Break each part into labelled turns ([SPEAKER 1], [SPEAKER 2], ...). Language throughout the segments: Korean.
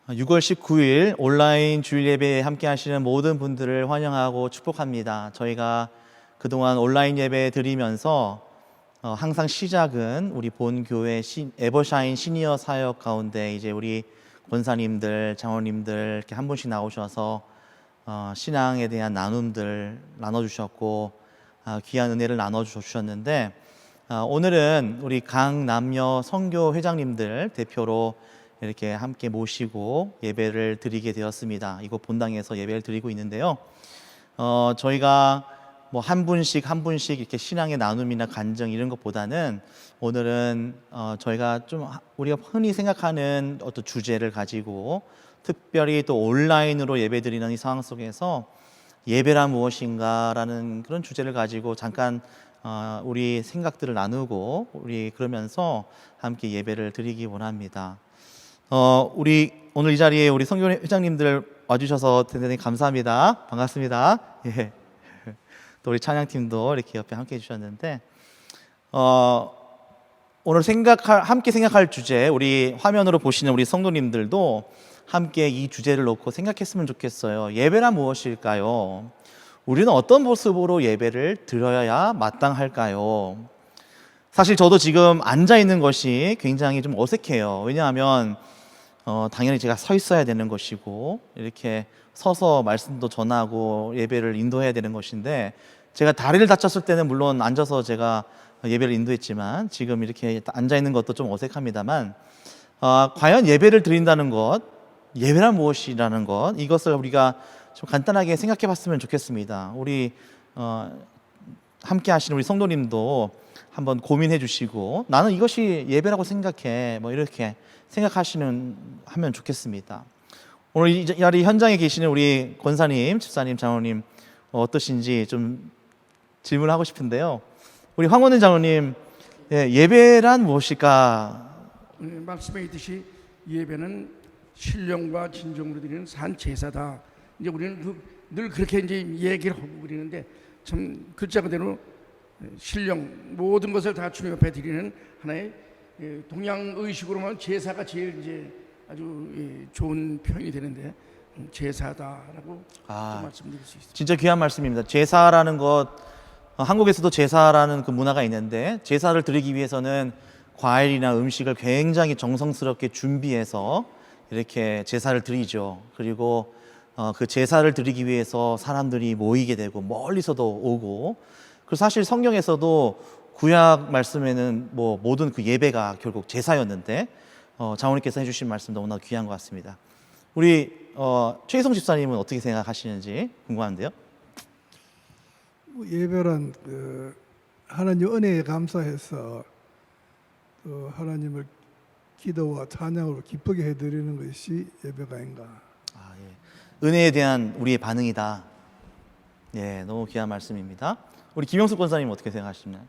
[SPEAKER 1] 6월 19일 온라인 주일 예배에 함께 하시는 모든 분들을 환영하고 축복합니다. 저희가 그동안 온라인 예배 드리면서 항상 시작은 우리 본 교회 에버샤인 시니어 사역 가운데 이제 우리 권사님들, 장로님들 이렇게 한 분씩 나오셔서 신앙에 대한 나눔들 나눠주셨고 귀한 은혜를 나눠주셨는데 오늘은 우리 각 남녀 선교 회장님들 대표로 이렇게 함께 모시고 예배를 드리게 되었습니다. 이곳 본당에서 예배를 드리고 있는데요. 저희가 뭐 한 분씩 이렇게 신앙의 나눔이나 간증 이런 것보다는 오늘은 저희가 좀 우리가 흔히 생각하는 어떤 주제를 가지고 특별히 또 온라인으로 예배 드리는 이 상황 속에서 예배란 무엇인가라는 그런 주제를 가지고 잠깐 우리 생각들을 나누고 우리 그러면서 함께 예배를 드리기 원합니다. 우리 오늘 이 자리에 우리 선교 회장님들 와주셔서 대단히 감사합니다. 반갑습니다. 예. 또 우리 찬양팀도 이렇게 옆에 함께 해주셨는데 오늘 함께 생각할 주제, 우리 화면으로 보시는 우리 성도님들도 함께 이 주제를 놓고 생각했으면 좋겠어요. 예배란 무엇일까요? 우리는 어떤 모습으로 예배를 드려야 마땅할까요? 사실 저도 지금 앉아 있는 것이 굉장히 좀 어색해요. 왜냐하면 당연히 제가 서 있어야 되는 것이고 이렇게 서서 말씀도 전하고 예배를 인도해야 되는 것인데 제가 다리를 다쳤을 때는 물론 앉아서 제가 예배를 인도했지만 지금 이렇게 앉아 있는 것도 좀 어색합니다만 과연 예배를 드린다는 것, 예배란 무엇이라는 것, 이것을 우리가 좀 간단하게 생각해 봤으면 좋겠습니다. 우리 함께 하시는 우리 성도님도 한번 고민해 주시고 나는 이것이 예배라고 생각해 뭐 이렇게 하면 좋겠습니다. 오늘 이 자리 현장에 계시는 우리 권사님, 집사님, 장로님 어떠신지 좀 질문하고 싶은데요. 우리 황원은 장로님, 예배란 무엇일까?
[SPEAKER 2] 말씀에 있듯이 예배는 신령과 진정으로 드리는 산 제사다. 이제 우리는 늘 그렇게 이제 얘기를 하고 그러는데 참 글자 그대로 신령 모든 것을 다 주님 앞에 드리는 하나의 동양 의식으로만 제사가 제일 이제 아주 좋은 표현이 되는데 제사다라고 말씀드릴 수 있습니다.
[SPEAKER 1] 진짜 귀한 말씀입니다. 제사라는 것, 한국에서도 제사라는 그 문화가 있는데 제사를 드리기 위해서는 과일이나 음식을 굉장히 정성스럽게 준비해서 이렇게 제사를 드리죠. 그리고 그 제사를 드리기 위해서 사람들이 모이게 되고 멀리서도 오고, 그리고 사실 성경에서도 구약 말씀에는 뭐 모든 그 예배가 결국 제사였는데 장로님께서 해주신 말씀 너무나 귀한 것 같습니다. 우리 최희성 집사님은 어떻게 생각하시는지 궁금한데요.
[SPEAKER 3] 예배란 하나님 은혜에 감사해서 하나님을 기도와 찬양으로 기쁘게 해드리는 것이 예배가 아닌가.
[SPEAKER 1] 은혜에 대한 우리의 반응이다. 너무 귀한 말씀입니다. 우리 김영숙 권사님 어떻게 생각하시나요?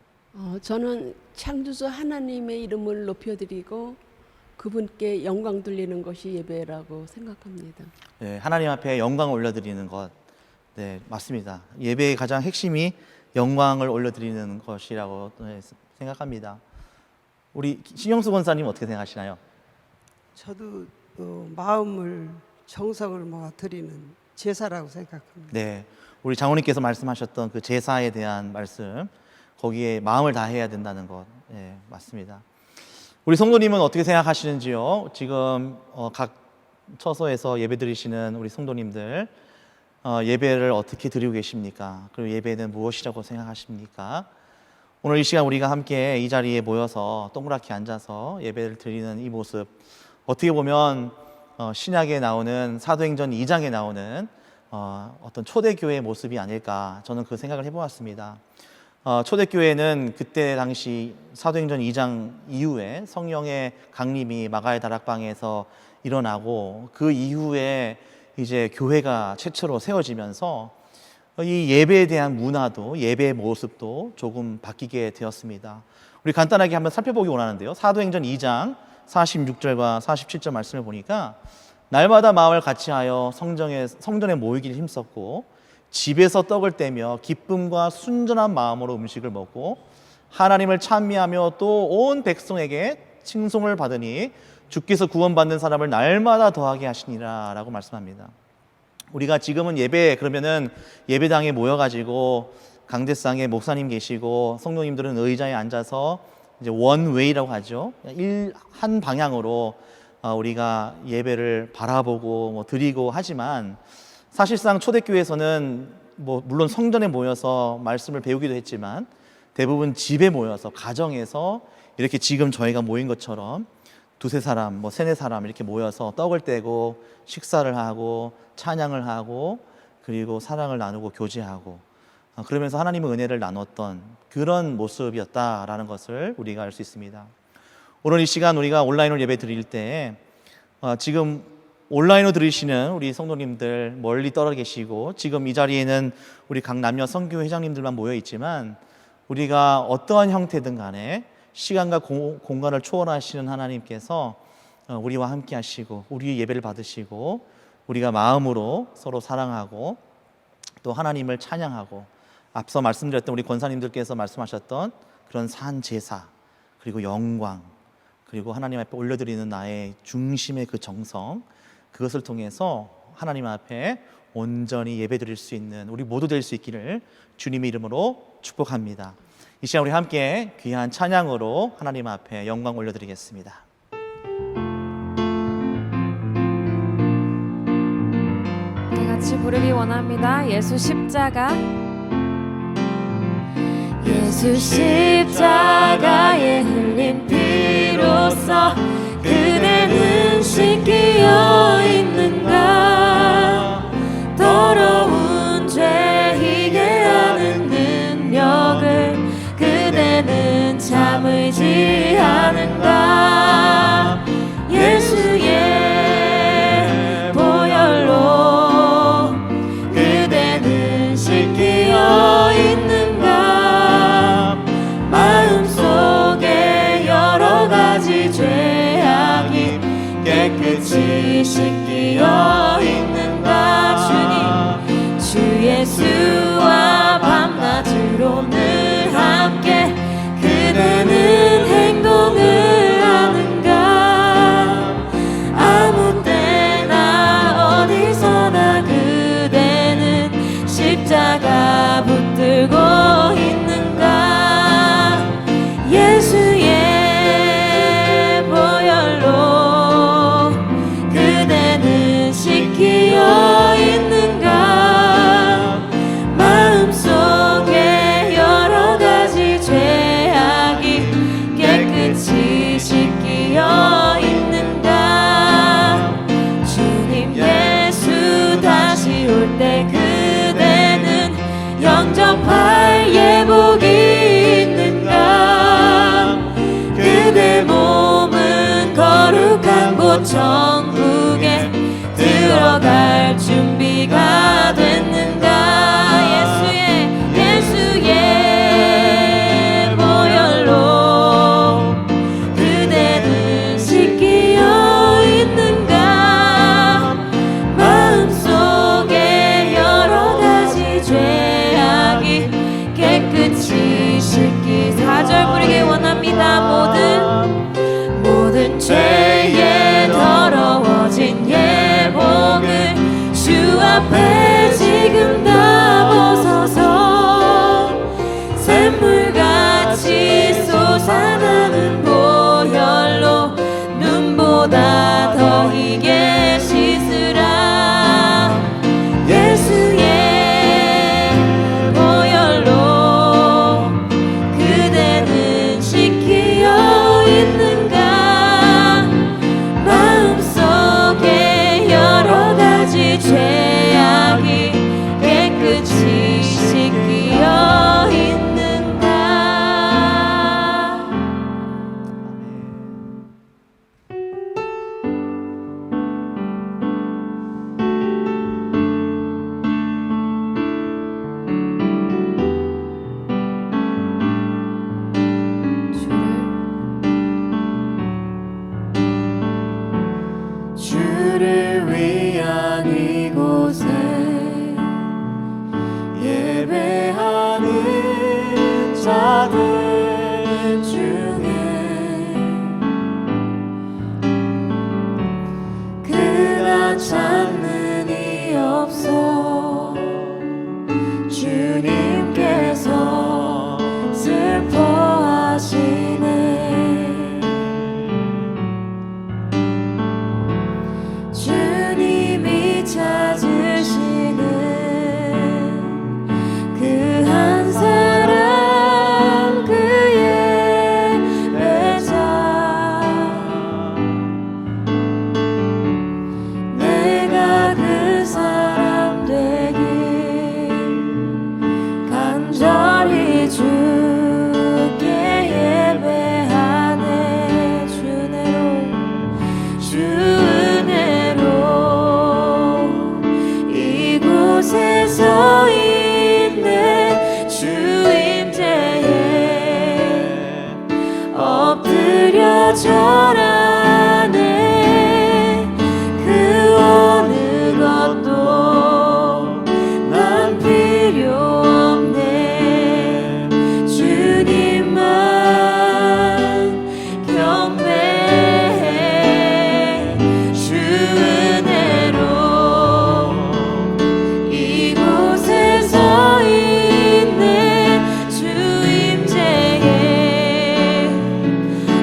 [SPEAKER 4] 저는 창조주 하나님의 이름을 높여드리고 그분께 영광 돌리는 것이 예배라고 생각합니다.
[SPEAKER 1] 하나님 앞에 영광을 올려드리는 것, 맞습니다. 예배의 가장 핵심이 영광을 올려드리는 것이라고 생각합니다. 우리 신영수 권사님 어떻게 생각하시나요?
[SPEAKER 5] 저도 마음을 정성을 모아 드리는 제사라고 생각합니다.
[SPEAKER 1] 우리 장로님께서 말씀하셨던 그 제사에 대한 말씀, 거기에 마음을 다해야 된다는 것, 맞습니다. 우리 성도님은 어떻게 생각하시는지요? 지금 각 처소에서 예배 드리시는 우리 성도님들 예배를 어떻게 드리고 계십니까? 그리고 예배는 무엇이라고 생각하십니까? 오늘 이 시간 우리가 함께 이 자리에 모여서 동그랗게 앉아서 예배를 드리는 이 모습, 어떻게 보면 신약에 나오는 사도행전 2장에 나오는 어떤 초대교회의 모습이 아닐까, 저는 그 생각을 해보았습니다. 초대교회는 그때 당시 사도행전 2장 이후에 성령의 강림이 마가의 다락방에서 일어나고 그 이후에 이제 교회가 최초로 세워지면서 이 예배에 대한 문화도, 예배의 모습도 조금 바뀌게 되었습니다. 우리 간단하게 한번 살펴보기 원하는데요. 사도행전 2장 46절과 47절 말씀을 보니까 날마다 마음을 같이하여 성전에 모이기를 힘썼고 집에서 떡을 떼며 기쁨과 순전한 마음으로 음식을 먹고 하나님을 찬미하며 또 온 백성에게 칭송을 받으니 주께서 구원받는 사람을 날마다 더하게 하시니라 라고 말씀합니다. 우리가 지금은 예배 그러면은 예배당에 모여가지고 강대상에 목사님 계시고 성도님들은 의자에 앉아서 이제 원웨이라고 하죠. 한 방향으로 우리가 예배를 바라보고 뭐 드리고 하지만 사실상 초대교회에서는 뭐 물론 성전에 모여서 말씀을 배우기도 했지만 대부분 집에 모여서 가정에서 이렇게 지금 저희가 모인 것처럼 두세 사람, 뭐 세네 사람 이렇게 모여서 떡을 떼고 식사를 하고 찬양을 하고 그리고 사랑을 나누고 교제하고 그러면서 하나님의 은혜를 나눴던 그런 모습이었다라는 것을 우리가 알 수 있습니다. 오늘 이 시간 우리가 온라인으로 예배 드릴 때 지금 온라인으로 들으시는 우리 성도님들 멀리 떨어 계시고 지금 이 자리에는 우리 각 남녀 선교 회장님들만 모여 있지만 우리가 어떠한 형태든 간에 시간과 공간을 초월하시는 하나님께서 우리와 함께 하시고 우리의 예배를 받으시고 우리가 마음으로 서로 사랑하고 또 하나님을 찬양하고 앞서 말씀드렸던 우리 권사님들께서 말씀하셨던 그런 산 제사 그리고 영광 그리고 하나님 앞에 올려드리는 나의 중심의 그 정성 그것을 통해서 하나님 앞에 온전히 예배드릴 수 있는 우리 모두 될 수 있기를 주님의 이름으로 축복합니다. 이 시간 우리 함께 귀한 찬양으로 하나님 앞에 영광 올려드리겠습니다.
[SPEAKER 6] 다 같이 부르기 원합니다. 예수 십자가. 예수 십자가에 흘린 피로써 그대는 씻기어 있는가. 더러운 죄 희게 하는 능력을 그대는 참을지 않은가. 예수의 보혈로 그대는 씻기어 있는가. 마음속에 여러 가지 죄악이 깨끗이 씻기어 있는가. 주님 주 예수와 밤낮으로 늘 함께 그대는 행동을 하는가. 아무 때나 어디서나 그대는 십자가 붙들고 있는가. 예수의 보혈로 그대는 씻기어 있는가. 마음속에 여러 가지 죄악이 깨끗이 씻기어 있는가. 주님 예수 다시 올 때 그대는 영접할 예복이 있는가. 그대 몸은 거룩한 곳 천국에 들어갈 준비가 됐는가. 예수의 보혈로 그대는 씻기어 있는가. 마음속에 여러 가지 죄악이 깨끗이 씻기. 4절 부르기 원합니다. 모든 죄에 더러워진 예복을 주 앞에 절 안에 그 어느 것도 난 필요 없네. 주님만 경배해. 주 은혜로 이곳에 서 있네. 주 임재에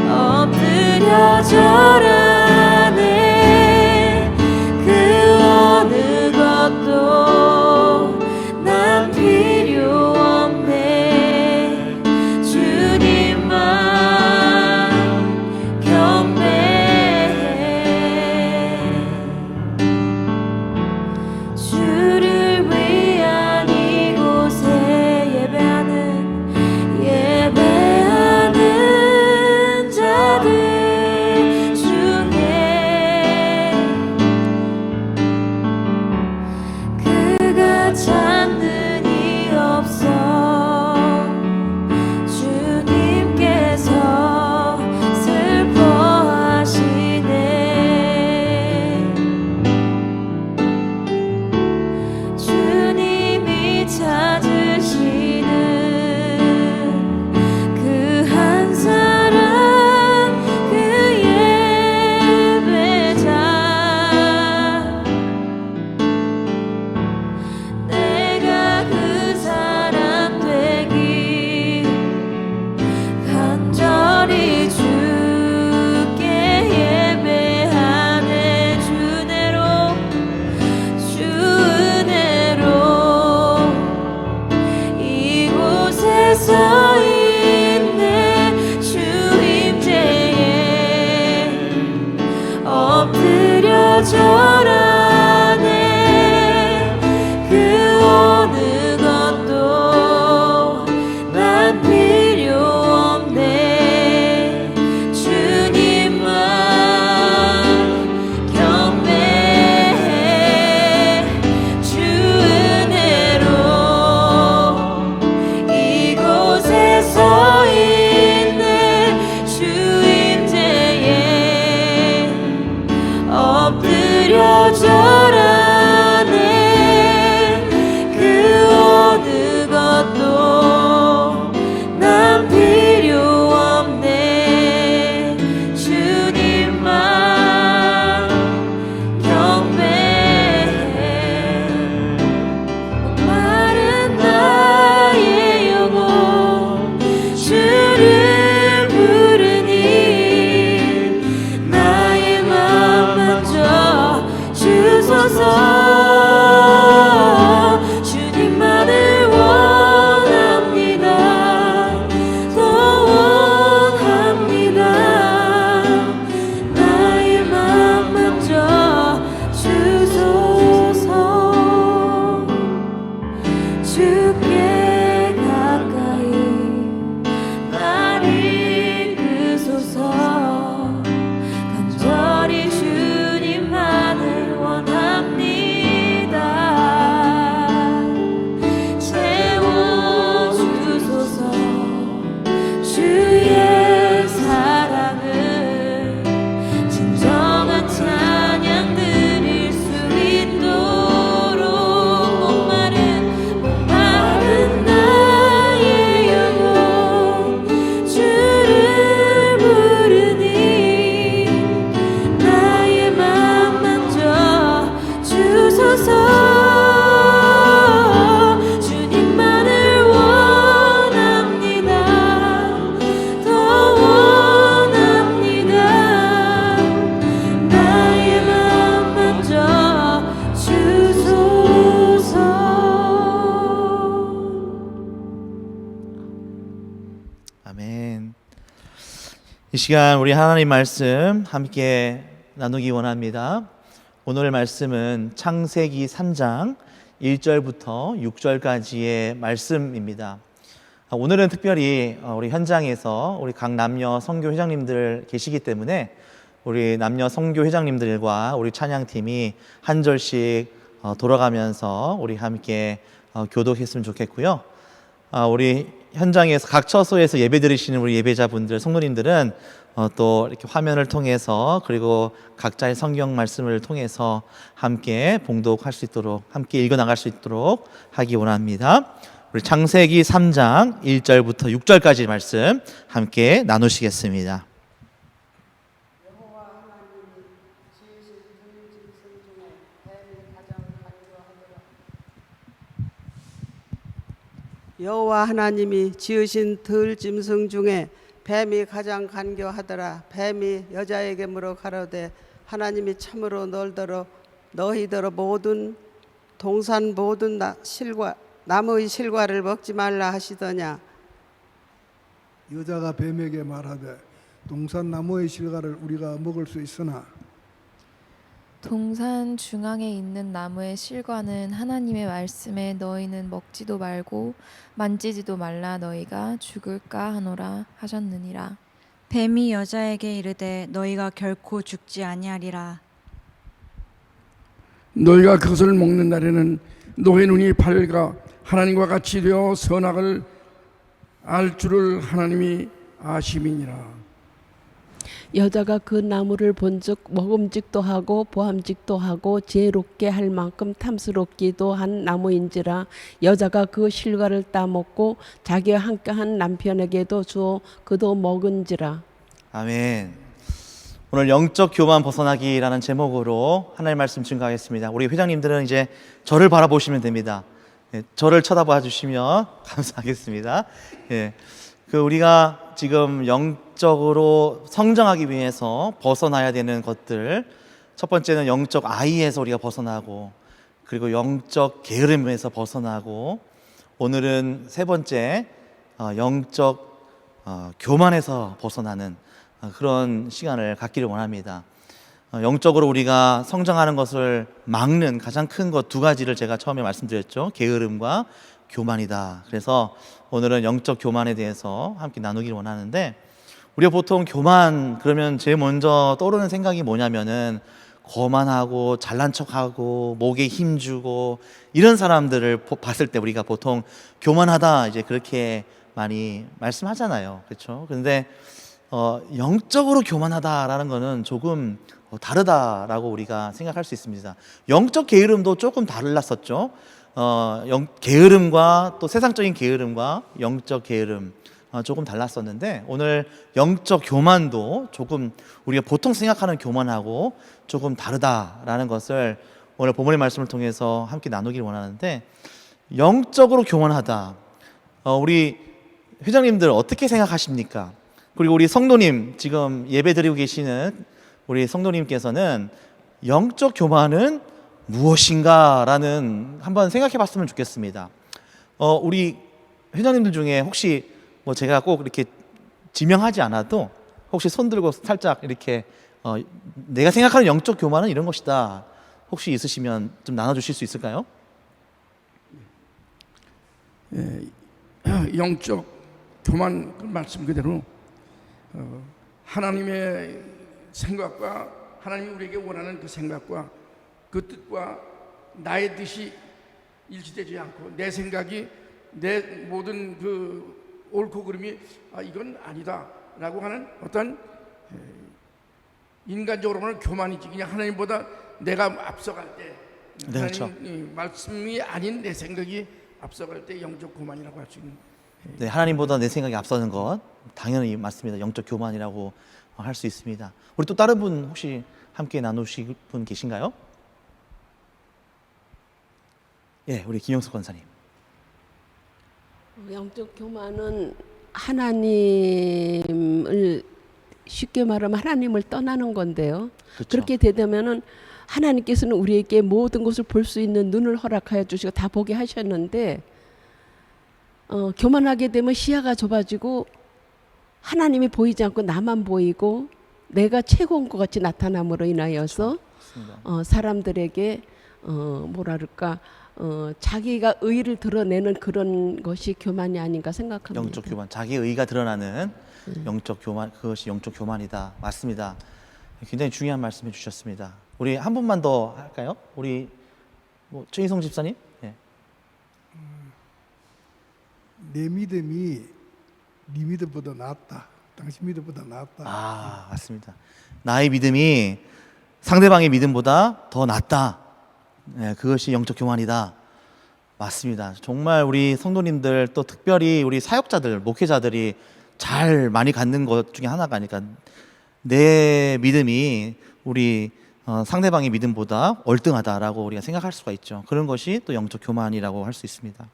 [SPEAKER 6] 엎드려 절 안에 그 어느 것도 난 필요 없네. 주님만 경배해. 주를 위한 이곳에 예배하는 자들 중에 그가 찾는 이 없어. 주님께서 슬퍼하시네. 주님이 찾으시는 그 한 사람, 그 예배자. 내가 그 사람 되기 간절히 주께 예배하네. 주 은혜로 이곳에 서 있네. 주 임재에 엎드려 절 안에 그 어느 것도 난 필요 없네. 주님만 경배해. 주 은혜로 이곳에 서 있네. 주 임재에 엎드려 절 안에 그 어느 것도 난 필요 없네. 주님만 경배해. 목마른 나의 영혼 주를 부르니 나의 맘 만져 주소서. 주님만을 원합니다. 더 원합니다. 나의 맘 만져 주소서. 주께 가까이 날 이끄소서. 간절히 주님만을 원합니다. 채워주소서. 주의 사랑을 진정한 찬양 드릴 수 있도록 목마른 나의 영혼 주를 부르니 나의 맘 만져 주소서. 주님만을 원합니다. 더 원합니다. 나의 맘 만져 주소서.
[SPEAKER 1] 아멘. 이 시간 우리 하나님 말씀 함께 나누기 원합니다. 오늘 말씀은 창세기 3장 1절부터 6절까지의 말씀입니다. 오늘은 특별히 우리 현장에서 우리 각 남녀 선교 회장님들 계시기 때문에 우리 남녀 선교 회장님들과 우리 찬양팀이 한 절씩 돌아가면서 우리 함께 교독했으면 좋겠고요. 우리 현장에서 각 처소에서 예배 드리시는 우리 예배자분들, 성도님들은 또 이렇게 화면을 통해서 그리고 각자의 성경 말씀을 통해서 함께 봉독할 수 있도록, 함께 읽어 나갈 수 있도록 하기 원합니다. 우리 창세기 3장 1절부터 6절까지 말씀 함께 나누시겠습니다.
[SPEAKER 5] 여호와 하나님이 지으신 들 짐승 중에 뱀이 가장 간교하더라. 뱀이 여자에게 물어 가로되 하나님이 참으로 너희더러 모든 동산 모든 나무의 실과를 먹지 말라 하시더냐.
[SPEAKER 3] 여자가 뱀에게 말하되 동산 나무의 실과를 우리가 먹을 수 있으나
[SPEAKER 6] 동산 중앙에 있는 나무의 실과는 하나님의 말씀에 너희는 먹지도 말고 만지지도 말라 너희가 죽을까 하노라 하셨느니라.
[SPEAKER 7] 뱀이 여자에게 이르되 너희가 결코 죽지 아니하리라.
[SPEAKER 2] 너희가 그것을 먹는 날에는 너희 눈이 밝아 하나님과 같이 되어 선악을 알 줄을 하나님이 아심이니라.
[SPEAKER 4] 여자가 그 나무를 본즉 먹음직도 하고 보암직도 하고 지혜롭게 할 만큼 탐스럽기도 한 나무인지라. 여자가 그 실과를 따먹고 자기와 함께한 남편에게도 주어 그도 먹은지라.
[SPEAKER 1] 아멘. 오늘 영적 교만 벗어나기라는 제목으로 하나님의 말씀 증거하겠습니다. 우리 회장님들은 이제 저를 바라보시면 됩니다. 저를 쳐다봐 주시면 감사하겠습니다. 우리가 지금 영적으로 성장하기 위해서 벗어나야 되는 것들, 첫 번째는 영적 아이에서 우리가 벗어나고, 그리고 영적 게으름에서 벗어나고, 오늘은 세 번째 영적 교만에서 벗어나는 그런 시간을 갖기를 원합니다. 영적으로 우리가 성장하는 것을 막는 가장 큰 것 두 가지를 제가 처음에 말씀드렸죠. 게으름과 교만이다. 그래서 오늘은 영적 교만에 대해서 함께 나누기를 원하는데, 우리가 보통 교만 그러면 제일 먼저 떠오르는 생각이 뭐냐면은 거만하고 잘난 척하고 목에 힘주고 이런 사람들을 봤을 때 우리가 보통 교만하다 이제 그렇게 많이 말씀하잖아요. 그렇죠? 그런데 영적으로 교만하다라는 거는 조금 다르다라고 우리가 생각할 수 있습니다. 영적 게으름도 조금 달랐었죠. 게으름과 또 세상적인 게으름과 영적 게으름 조금 달랐었는데, 오늘 영적 교만도 조금 우리가 보통 생각하는 교만하고 조금 다르다라는 것을 오늘 본문의 말씀을 통해서 함께 나누길 원하는데, 영적으로 교만하다, 우리 회장님들 어떻게 생각하십니까? 그리고 우리 성도님, 지금 예배 드리고 계시는 우리 성도님께서는 영적 교만은 무엇인가라는 한번 생각해 봤으면 좋겠습니다. 우리 회장님들 중에 혹시 뭐 제가 꼭 이렇게 지명하지 않아도 혹시 손 들고 살짝 이렇게 내가 생각하는 영적 교만은 이런 것이다, 혹시 있으시면 좀 나눠주실 수 있을까요?
[SPEAKER 2] 영적 교만 그 말씀 그대로 하나님의 생각과 하나님이 우리에게 원하는 그 생각과 그 뜻과 나의 뜻이 일치되지 않고 내 생각이 내 모든 그 옳고 그름이 이건 아니다라고 하는 어떤 인간적으로는 교만이지. 그냥 하나님보다 내가 앞서갈 때,
[SPEAKER 1] 네, 그렇죠.
[SPEAKER 2] 하나님 말씀이 아닌 내 생각이 앞서갈 때 영적 교만이라고 할 수 있는.
[SPEAKER 1] 네, 하나님보다 내 생각이 앞서는 것 당연히 맞습니다. 영적 교만이라고 할 수 있습니다. 우리 또 다른 분 혹시 함께 나누실 분 계신가요? 예, 우리 김영숙 권사님.
[SPEAKER 4] 영적 교만은 하나님을, 쉽게 말하면 하나님을 떠나는 건데요.
[SPEAKER 1] 그렇죠.
[SPEAKER 4] 그렇게 되면은 하나님께서는 우리에게 모든 것을 볼 수 있는 눈을 허락하여 주시고 다 보게 하셨는데, 교만하게 되면 시야가 좁아지고 하나님이 보이지 않고 나만 보이고 내가 최고인 것 같이 나타남으로 인하여서 사람들에게 뭐랄까 자기가 의의를 드러내는 그런 것이 교만이 아닌가 생각합니다.
[SPEAKER 1] 영적 교만, 자기의 의가 드러나는 영적 교만, 그것이 영적 교만이다. 맞습니다. 굉장히 중요한 말씀해 주셨습니다. 우리 한 분만 더 할까요? 우리 최희성 집사님. 네.
[SPEAKER 3] 내 믿음이 네 믿음보다 낫다. 당신 믿음보다 낫다.
[SPEAKER 1] 아, 맞습니다. 나의 믿음이 상대방의 믿음보다 더 낫다. 네, 그것이 영적 교만이다. 맞습니다. 정말 우리 성도님들 또 특별히 우리 사역자들, 목회자들이 잘 많이 갖는 것 중에 하나가 아닐까. 내 믿음이 우리 상대방의 믿음보다 월등하다라고 우리가 생각할 수가 있죠. 그런 것이 또 영적 교만이라고 할 수 있습니다.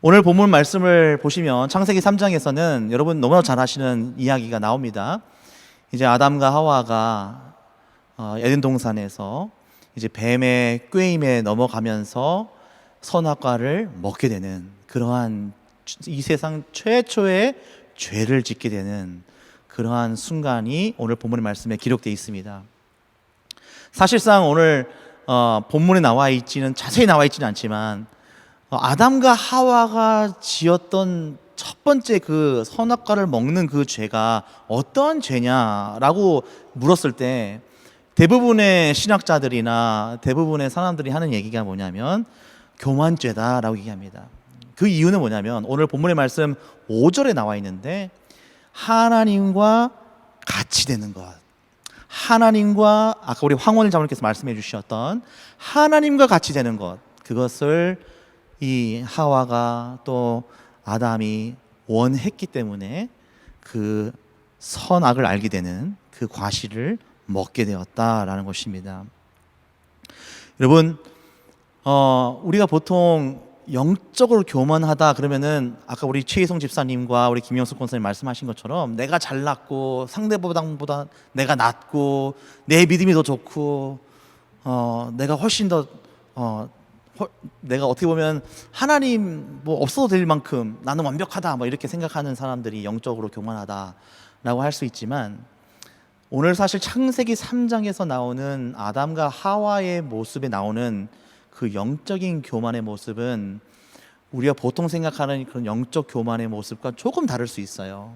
[SPEAKER 1] 오늘 본문 말씀을 보시면 창세기 3장에서는 여러분 너무나 잘 아시는 이야기가 나옵니다. 이제 아담과 하와가 에덴 동산에서 이제 뱀의 꾀임에 넘어가면서 선악과를 먹게 되는 그러한 이 세상 최초의 죄를 짓게 되는 그러한 순간이 오늘 본문의 말씀에 기록되어 있습니다. 사실상 오늘 본문에 자세히 나와 있지는 않지만 아담과 하와가 지었던 첫 번째 그 선악과를 먹는 그 죄가 어떤 죄냐라고 물었을 때 대부분의 신학자들이나 대부분의 사람들이 하는 얘기가 뭐냐면 교만죄다라고 얘기합니다. 그 이유는 뭐냐면 오늘 본문의 말씀 5절에 나와 있는데 하나님과 같이 되는 것, 하나님과 아까 우리 황원일 장로님께서 말씀해 주셨던 하나님과 같이 되는 것, 그것을 이 하와가 또 아담이 원했기 때문에 그 선악을 알게 되는 그 과실을 먹게 되었다라는 것입니다. 여러분, 우리가 보통 영적으로 교만하다 그러면은 아까 우리 최희성 집사님과 우리 김영숙 권사님 말씀하신 것처럼 내가 잘났고 상대보다 내가 낫고 내 믿음이 더 좋고 내가 훨씬 더 내가 어떻게 보면 하나님 뭐 없어도 될 만큼 나는 완벽하다 뭐 이렇게 생각하는 사람들이 영적으로 교만하다라고 할 수 있지만 오늘 사실 창세기 3장에서 나오는 아담과 하와의 모습에 나오는 그 영적인 교만의 모습은 우리가 보통 생각하는 그런 영적 교만의 모습과 조금 다를 수 있어요.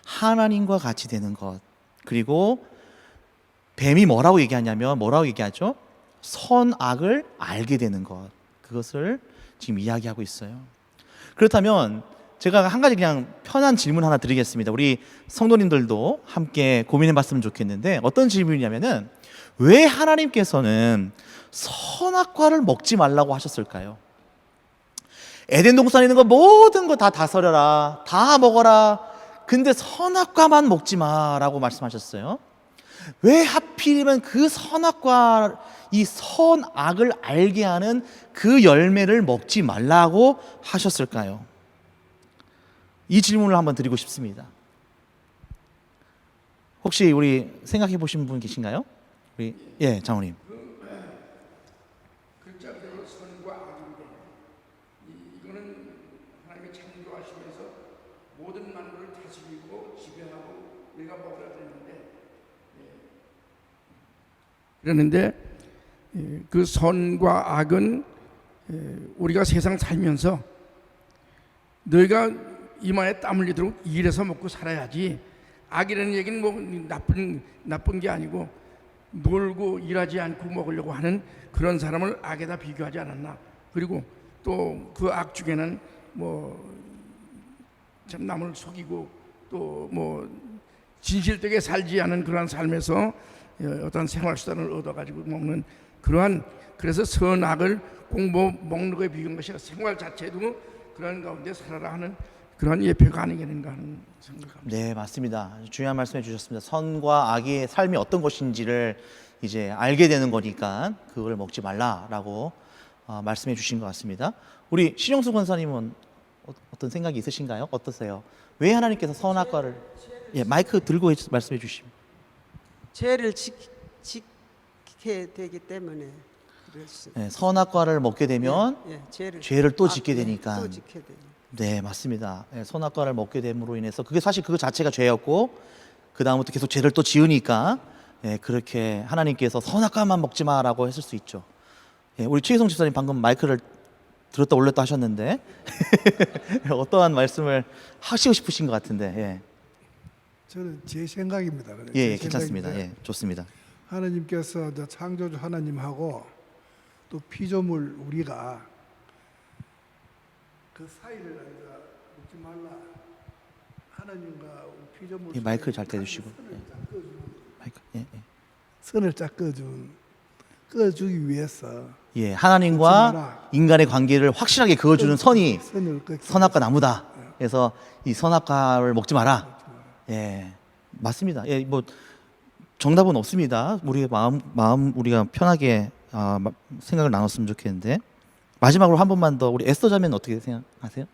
[SPEAKER 1] 하나님과 같이 되는 것, 그리고 뱀이 뭐라고 얘기하죠? 선악을 알게 되는 것, 그것을 지금 이야기하고 있어요. 그렇다면 제가 한 가지 그냥 편한 질문 하나 드리겠습니다. 우리 성도님들도 함께 고민해 봤으면 좋겠는데 어떤 질문이냐면은 왜 하나님께서는 선악과를 먹지 말라고 하셨을까요? 에덴 동산에 있는 거 모든 거 다 다스려라, 다 먹어라, 근데 선악과만 먹지 마라고 말씀하셨어요. 왜 하필이면 그 선악과, 이 선악을 알게 하는 그 열매를 먹지 말라고 하셨을까요? 이 질문을 한번 드리고 싶습니다. 혹시 우리 생각해 보신 분 계신가요? 우리 장로님.
[SPEAKER 2] 글자 그대로 선과 악인데 이거는 하나님이 창조하시면서 모든 만물을 다스리고 지배하고 우리가 먹어야 되는데 그 선과 악은 우리가 세상 살면서 너희가 이마에 땀 흘리도록 일해서 먹고 살아야지, 악이라는 얘기는 뭐 나쁜 게 아니고 놀고 일하지 않고 먹으려고 하는 그런 사람을 악에다 비교하지 않았나. 그리고 또 그 악 중에는 뭐 참 남을 속이고 또 뭐 진실되게 살지 않은 그러한 삶에서 어떤 생활 수단을 얻어가지고 먹는 그러한, 그래서 선악을 꼭 뭐 먹는 거에 비교한 것이 아니라 생활 자체도 그런 가운데 살아라 하는 그런 예표가 아니겠는가 하는 생각합니다.
[SPEAKER 1] 네, 맞습니다. 중요한 말씀해 주셨습니다. 선과 악의 삶이 어떤 것인지를 이제 알게 되는 거니까 그걸 먹지 말라라고 말씀해 주신 것 같습니다. 우리 신영수 권사님은 어떤 생각이 있으신가요? 어떠세요? 왜 하나님께서 선악과를 마이크 들고 말씀해 주시면.
[SPEAKER 5] 죄를 지켜야 되기 때문에 그렇습니다.
[SPEAKER 1] 선악과를 먹게 되면 죄를 또 짓게 되니까.
[SPEAKER 5] 또 지켜야 돼요.
[SPEAKER 1] 네, 맞습니다. 선악과를 먹게 됨으로 인해서 그게 사실 그거 자체가 죄였고 그 다음부터 계속 죄를 또 지으니까 그렇게 하나님께서 선악과만 먹지 마라고 했을 수 있죠. 우리 최희성 집사님 방금 마이크를 들었다 올렸다 하셨는데 어떠한 말씀을 하시고 싶으신 것 같은데.
[SPEAKER 3] 저는 제 생각입니다.
[SPEAKER 1] 괜찮습니다. 좋습니다.
[SPEAKER 3] 하나님께서 이제 창조주 하나님하고 또 피조물 우리가 그 사이를 먹지 말라. 하나님과 피조물
[SPEAKER 1] 이 마이크를 잘 대주시고. 마이크. 예.
[SPEAKER 3] 선을 짝 꺼주기 위해서
[SPEAKER 1] 예,
[SPEAKER 3] 먹지
[SPEAKER 1] 하나님과
[SPEAKER 3] 마라.
[SPEAKER 1] 인간의 관계를 확실하게 그어주는 선이
[SPEAKER 3] 선을 꺾기
[SPEAKER 1] 선악과 나무다. 그래서 이 선악과를 먹지 마라. 예, 맞습니다. 예, 뭐 정답은 없습니다. 우리의 마음 우리가 편하게 생각을 나눴으면 좋겠는데 마지막으로 한 번만 더 우리 에스더 자매는 어떻게 생각하세요?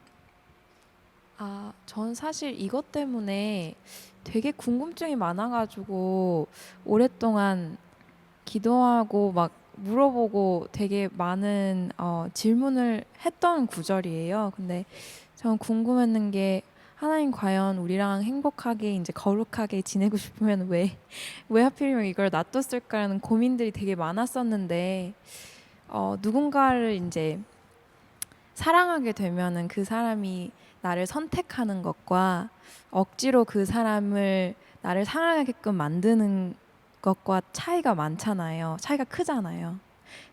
[SPEAKER 6] 전 사실 이것 때문에 되게 궁금증이 많아가지고 오랫동안 기도하고 막 물어보고 되게 많은 질문을 했던 구절이에요. 근데 전 궁금했는 게 하나님 과연 우리랑 행복하게 이제 거룩하게 지내고 싶으면 왜 하필이면 이걸 놔뒀을까라는 고민들이 되게 많았었는데 누군가를 이제 사랑하게 되면은 그 사람이 나를 선택하는 것과 억지로 그 사람을 나를 사랑하게끔 만드는 것과 차이가 많잖아요. 차이가 크잖아요.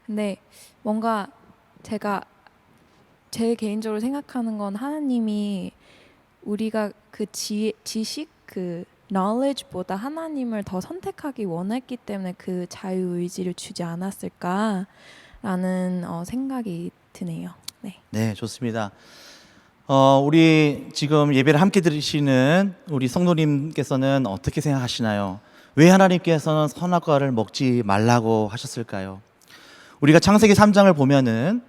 [SPEAKER 6] 근데 뭔가 제 개인적으로 생각하는 건 하나님이 우리가 그 지식, 그 knowledge보다 하나님을 더 선택하기 원했기 때문에 그 자유의지를 주지 않았을까라는 생각이 드네요. 네.
[SPEAKER 1] 네, 좋습니다. 우리 지금 예배를 함께 들으시는 우리 성도님께서는 어떻게 생각하시나요? 왜 하나님께서는 선악과를 먹지 말라고 하셨을까요? 우리가 창세기 3장을 보면은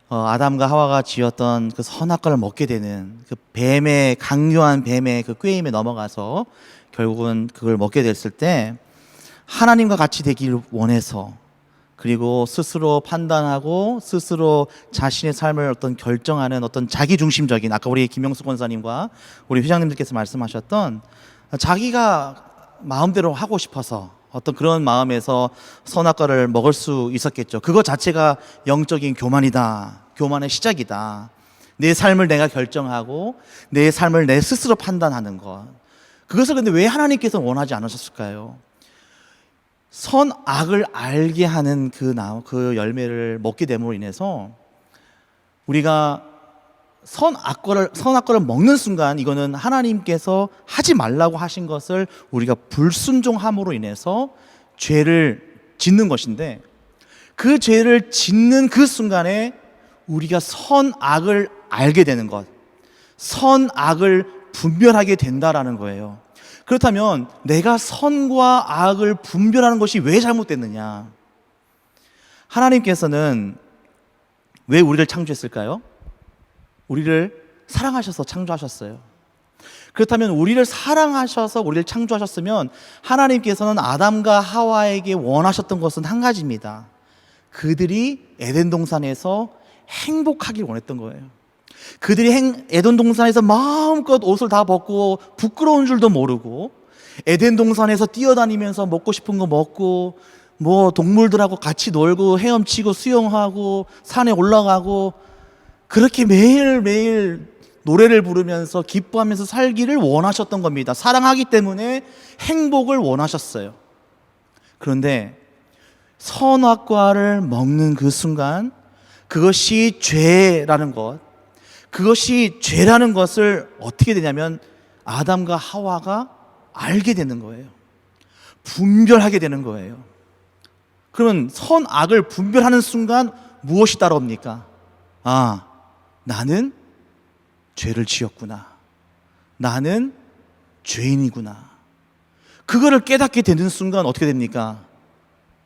[SPEAKER 1] 아담과 하와가 지었던 그 선악과를 먹게 되는 그 강요한 뱀의 그 꾀임에 넘어가서 결국은 그걸 먹게 됐을 때 하나님과 같이 되기를 원해서 그리고 스스로 판단하고 스스로 자신의 삶을 어떤 결정하는 어떤 자기중심적인 아까 우리 김영수 권사님과 우리 회장님들께서 말씀하셨던 자기가 마음대로 하고 싶어서 어떤 그런 마음에서 선악과를 먹을 수 있었겠죠. 그거 자체가 영적인 교만이다. 교만의 시작이다. 내 삶을 내가 결정하고 내 삶을 내 스스로 판단하는 것. 그것을 근데 왜 하나님께서 원하지 않으셨을까요? 선악을 알게 하는 그 열매를 먹게 됨으로 인해서 우리가 선악과를 먹는 순간 이거는 하나님께서 하지 말라고 하신 것을 우리가 불순종함으로 인해서 죄를 짓는 것인데 그 죄를 짓는 그 순간에 우리가 선악을 알게 되는 것, 선악을 분별하게 된다라는 거예요. 그렇다면 내가 선과 악을 분별하는 것이 왜 잘못됐느냐? 하나님께서는 왜 우리를 창조했을까요? 우리를 사랑하셔서 창조하셨어요. 그렇다면 우리를 사랑하셔서 우리를 창조하셨으면 하나님께서는 아담과 하와에게 원하셨던 것은 한 가지입니다. 그들이 에덴 동산에서 행복하길 원했던 거예요. 그들이 에덴 동산에서 마음껏 옷을 다 벗고 부끄러운 줄도 모르고 에덴 동산에서 뛰어다니면서 먹고 싶은 거 먹고 뭐 동물들하고 같이 놀고 헤엄치고 수영하고 산에 올라가고 그렇게 매일매일 노래를 부르면서 기뻐하면서 살기를 원하셨던 겁니다. 사랑하기 때문에 행복을 원하셨어요. 그런데 선악과를 먹는 그 순간 그것이 죄라는 것, 그것이 죄라는 것을 어떻게 되냐면 아담과 하와가 알게 되는 거예요. 분별하게 되는 거예요. 그러면 선악을 분별하는 순간 무엇이 따라옵니까? 나는 죄를 지었구나. 나는 죄인이구나. 그거를 깨닫게 되는 순간 어떻게 됩니까?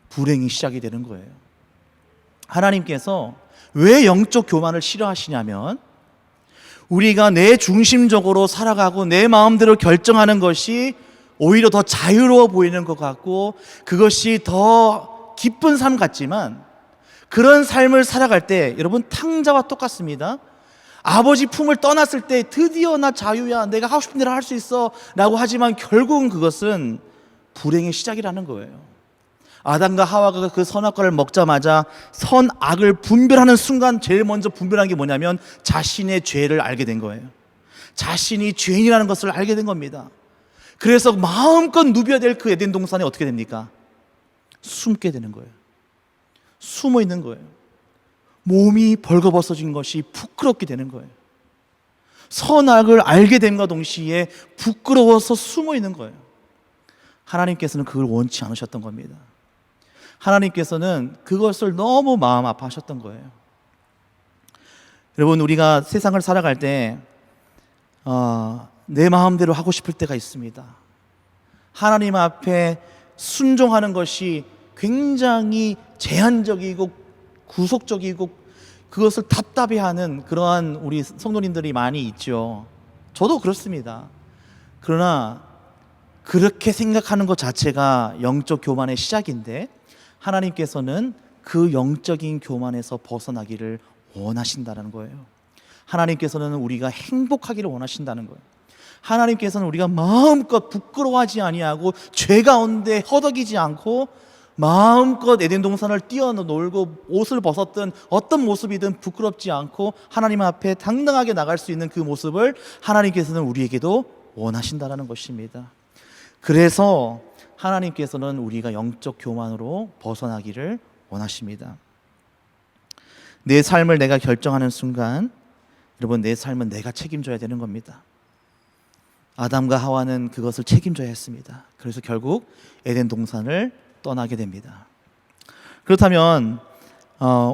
[SPEAKER 1] 불행이 시작이 되는 거예요. 하나님께서 왜 영적 교만을 싫어하시냐면 우리가 내 중심적으로 살아가고 내 마음대로 결정하는 것이 오히려 더 자유로워 보이는 것 같고 그것이 더 기쁜 삶 같지만 그런 삶을 살아갈 때 여러분 탕자와 똑같습니다. 아버지 품을 떠났을 때 드디어 나 자유야, 내가 하고 싶은 대로 할 수 있어 라고 하지만 결국은 그것은 불행의 시작이라는 거예요. 아담과 하와가 그 선악과를 먹자마자 선악을 분별하는 순간 제일 먼저 분별한 게 뭐냐면 자신의 죄를 알게 된 거예요. 자신이 죄인이라는 것을 알게 된 겁니다. 그래서 마음껏 누벼댈 그 에덴 동산에 어떻게 됩니까? 숨게 되는 거예요. 숨어 있는 거예요. 몸이 벌거벗어진 것이 부끄럽게 되는 거예요. 선악을 알게 됨과 동시에 부끄러워서 숨어 있는 거예요. 하나님께서는 그걸 원치 않으셨던 겁니다. 하나님께서는 그것을 너무 마음 아파하셨던 거예요. 여러분, 우리가 세상을 살아갈 때 내 마음대로 하고 싶을 때가 있습니다. 하나님 앞에 순종하는 것이 굉장히 제한적이고 구속적이고 그것을 답답해하는 그러한 우리 성도님들이 많이 있죠. 저도 그렇습니다. 그러나 그렇게 생각하는 것 자체가 영적 교만의 시작인데 하나님께서는 그 영적인 교만에서 벗어나기를 원하신다는 거예요. 하나님께서는 우리가 행복하기를 원하신다는 거예요. 하나님께서는 우리가 마음껏 부끄러워하지 아니하고 죄 가운데 허덕이지 않고 마음껏 에덴 동산을 뛰어놀고 옷을 벗었든 어떤 모습이든 부끄럽지 않고 하나님 앞에 당당하게 나갈 수 있는 그 모습을 하나님께서는 우리에게도 원하신다는 것입니다. 그래서 하나님께서는 우리가 영적 교만으로 벗어나기를 원하십니다. 내 삶을 내가 결정하는 순간 여러분, 내 삶은 내가 책임져야 되는 겁니다. 아담과 하와는 그것을 책임져야 했습니다. 그래서 결국 에덴 동산을 떠나게 됩니다. 그렇다면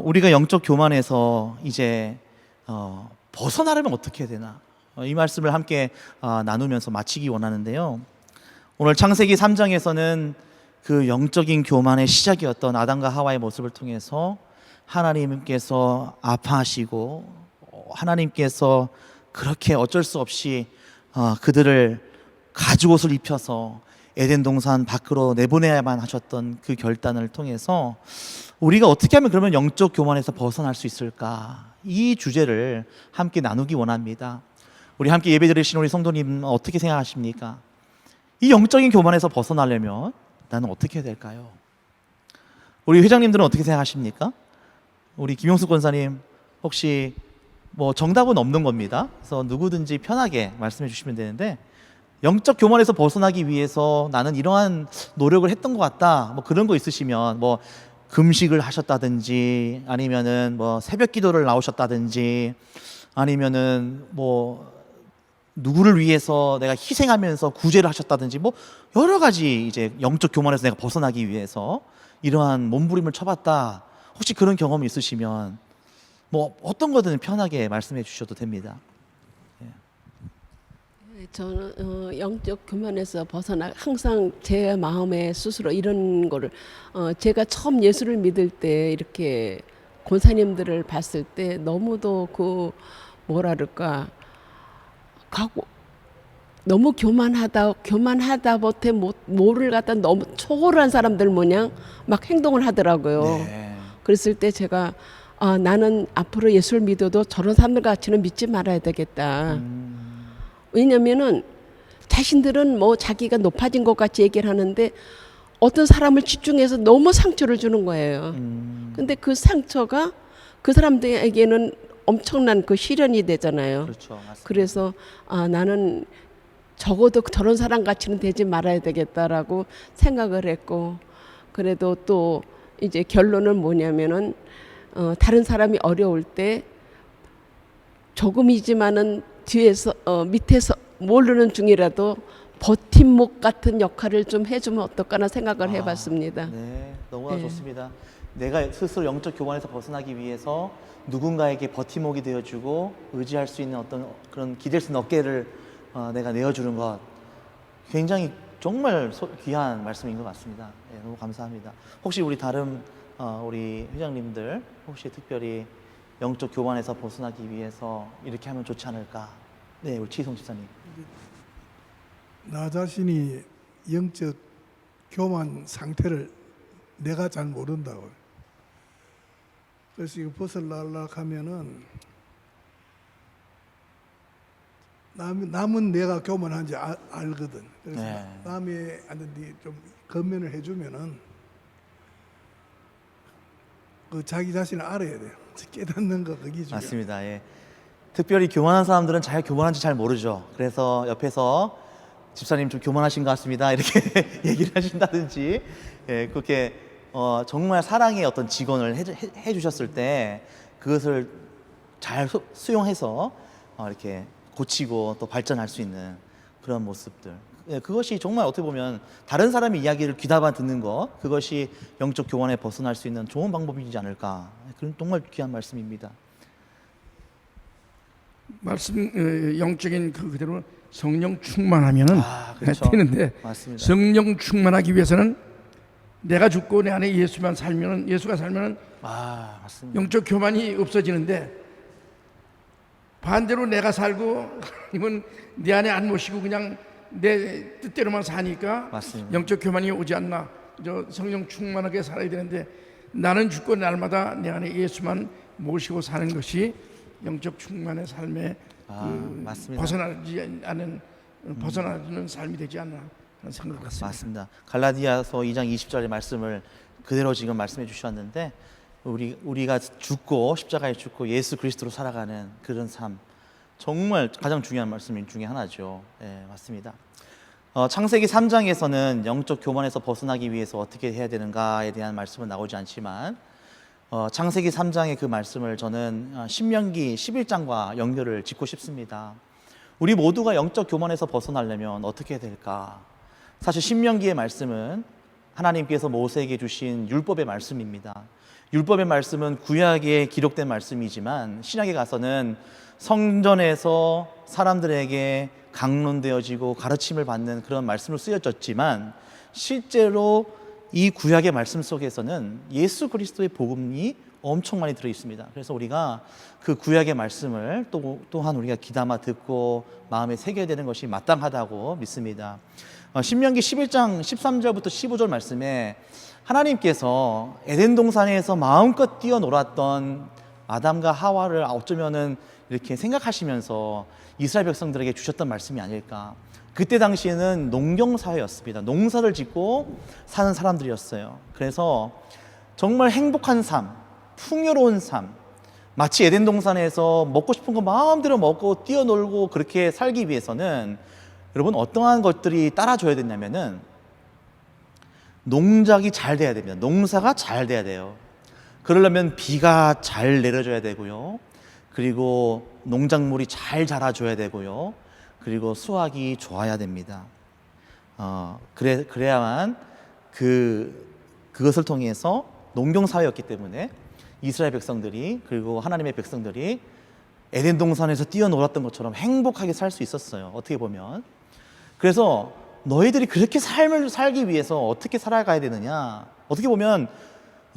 [SPEAKER 1] 우리가 영적 교만에서 이제 벗어나려면 어떻게 해야 되나? 이 말씀을 함께 나누면서 마치기 원하는데요. 오늘 창세기 3장에서는 그 영적인 교만의 시작이었던 아담과 하와의 모습을 통해서 하나님께서 아파하시고 하나님께서 그렇게 어쩔 수 없이 그들을 가죽옷을 입혀서 에덴 동산 밖으로 내보내야만 하셨던 그 결단을 통해서 우리가 어떻게 하면 그러면 영적 교만에서 벗어날 수 있을까? 이 주제를 함께 나누기 원합니다. 우리 함께 예배드리신 우리 성도님 어떻게 생각하십니까? 이 영적인 교만에서 벗어나려면 나는 어떻게 해야 될까요? 우리 회장님들은 어떻게 생각하십니까? 우리 김용숙 권사님 혹시 뭐 정답은 없는 겁니다. 그래서 누구든지 편하게 말씀해 주시면 되는데 영적 교만에서 벗어나기 위해서 나는 이러한 노력을 했던 것 같다. 뭐 그런 거 있으시면 뭐 금식을 하셨다든지 아니면은 뭐 새벽 기도를 나오셨다든지 아니면은 뭐 누구를 위해서 내가 희생하면서 구제를 하셨다든지 뭐 여러 가지 이제 영적 교만에서 내가 벗어나기 위해서 이러한 몸부림을 쳐봤다. 혹시 그런 경험이 있으시면 뭐 어떤 거든 편하게 말씀해 주셔도 됩니다.
[SPEAKER 4] 저는 영적 교만에서 벗어나 항상 제 마음에 스스로 이런 거를 제가 처음 예수를 믿을 때 이렇게 권사님들을 봤을 때 너무도 그 뭐라 그럴까 가고 너무 교만하다 못해 뭐를 갖다 너무 초월한 사람들 모양 막 행동을 하더라고요.
[SPEAKER 1] 네.
[SPEAKER 4] 그랬을 때 제가 나는 앞으로 예수를 믿어도 저런 사람들 같이는 믿지 말아야 되겠다. 왜냐면은 자신들은 뭐 자기가 높아진 것 같이 얘기를 하는데 어떤 사람을 집중해서 너무 상처를 주는 거예요. 근데 그 상처가 그 사람들에게는 엄청난 그 시련이 되잖아요.
[SPEAKER 1] 그렇죠. 맞습니다.
[SPEAKER 4] 그래서 나는 적어도 저런 사람 같이는 되지 말아야 되겠다라고 생각을 했고, 그래도 또 이제 결론은 뭐냐면은 다른 사람이 어려울 때 조금이지만은 뒤에서 밑에서 모르는 중이라도 버팀목 같은 역할을 좀 해주면 어떨까나 생각을 해봤습니다.
[SPEAKER 1] 네, 너무나
[SPEAKER 4] 네.
[SPEAKER 1] 좋습니다. 내가 스스로 영적 교만에서 벗어나기 위해서 누군가에게 버팀목이 되어주고 의지할 수 있는 어떤 그런 기댈 수 있는 어깨를 내가 내어주는 것, 굉장히 정말 귀한 말씀인 것 같습니다. 네, 너무 감사합니다. 혹시 우리 다른 우리 회장님들 혹시 특별히 영적 교만에서 벗어나기 위해서 이렇게 하면 좋지 않을까? 네, 우리 치송 집사님.
[SPEAKER 3] 나 자신이 영적 교만 상태를 내가 잘 모른다고요. 그래서 이거 벗어나려고 하면은 남은 내가 교만한지 알거든. 그래서
[SPEAKER 1] 네.
[SPEAKER 3] 남한테 좀 건면을 해주면은 그 자기 자신을 알아야 돼요. 깨닫는 거 그게 중요해요.
[SPEAKER 1] 맞습니다. 예. 특별히 교만한 사람들은 잘 교만한지 잘 모르죠. 그래서 옆에서 집사님 좀 교만하신 것 같습니다. 이렇게 얘기를 하신다든지, 예, 그렇게 정말 사랑의 어떤 직언을 해주셨을 때 그것을 잘 수용해서 이렇게 고치고 또 발전할 수 있는 그런 모습들. 예, 그것이 정말 어떻게 보면 다른 사람의 이야기를 귀담아 듣는 것, 그것이 영적 교만에 벗어날 수 있는 좋은 방법이지 않을까. 그런 정말 귀한 말씀입니다.
[SPEAKER 2] 말씀 영적인 그대로 성령 충만하면은
[SPEAKER 1] 그렇죠.
[SPEAKER 2] 되는데
[SPEAKER 1] 맞습니다.
[SPEAKER 2] 성령 충만하기 위해서는 내가 죽고 내 안에 예수만 살면은 예수가 살면은
[SPEAKER 1] 맞습니다.
[SPEAKER 2] 영적 교만이 없어지는데 반대로 내가 살고 하나님은 내 안에 안 모시고 그냥 내 뜻대로만 사니까
[SPEAKER 1] 맞습니다.
[SPEAKER 2] 영적 교만이 오지 않나. 저 성령 충만하게 살아야 되는데 나는 죽고 날마다 내 안에 예수만 모시고 사는 것이 영적 충만의 삶에
[SPEAKER 1] 맞습니다.
[SPEAKER 2] 벗어나는 삶이 되지 않나 하는 생각을 갖습니다.
[SPEAKER 1] 맞습니다. 갈라디아서 2장 20절의 말씀을 그대로 지금 말씀해 주셨는데 우리가 죽고 십자가에 죽고 예수 그리스도로 살아가는 그런 삶, 정말 가장 중요한 말씀 중에 하나죠. 네, 맞습니다. 창세기 3장에서는 영적 교만에서 벗어나기 위해서 어떻게 해야 되는가에 대한 말씀은 나오지 않지만 창세기 3장의 그 말씀을 저는 신명기 11장과 연결을 짓고 싶습니다. 우리 모두가 영적 교만에서 벗어나려면 어떻게 해야 될까? 사실 신명기의 말씀은 하나님께서 모세에게 주신 율법의 말씀입니다. 율법의 말씀은 구약에 기록된 말씀이지만 신약에 가서는 성전에서 사람들에게 강론되어지고 가르침을 받는 그런 말씀으로 쓰여졌지만 실제로 이 구약의 말씀 속에서는 예수 그리스도의 복음이 엄청 많이 들어 있습니다. 그래서 우리가 그 구약의 말씀을 또한 우리가 귀담아 듣고 마음에 새겨야 되는 것이 마땅하다고 믿습니다. 신명기 11장 13절부터 15절 말씀에 하나님께서 에덴 동산에서 마음껏 뛰어놀았던 아담과 하와를 어쩌면은 이렇게 생각하시면서 이스라엘 백성들에게 주셨던 말씀이 아닐까. 그때 당시에는 농경사회였습니다. 농사를 짓고 사는 사람들이었어요. 그래서 정말 행복한 삶, 풍요로운 삶, 마치 에덴 동산에서 먹고 싶은 거 마음대로 먹고 뛰어놀고 그렇게 살기 위해서는 여러분 어떠한 것들이 따라줘야 되냐면은 농작이 잘 돼야 됩니다. 농사가 잘 돼야 돼요. 그러려면 비가 잘 내려줘야 되고요. 그리고 농작물이 잘 자라줘야 되고요. 그리고 수확이 좋아야 됩니다. 그래야만 그것을 통해서 농경사회였기 때문에 이스라엘 백성들이 그리고 하나님의 백성들이 에덴 동산에서 뛰어놀았던 것처럼 행복하게 살 수 있었어요. 어떻게 보면. 그래서 너희들이 그렇게 삶을 살기 위해서 어떻게 살아가야 되느냐. 어떻게 보면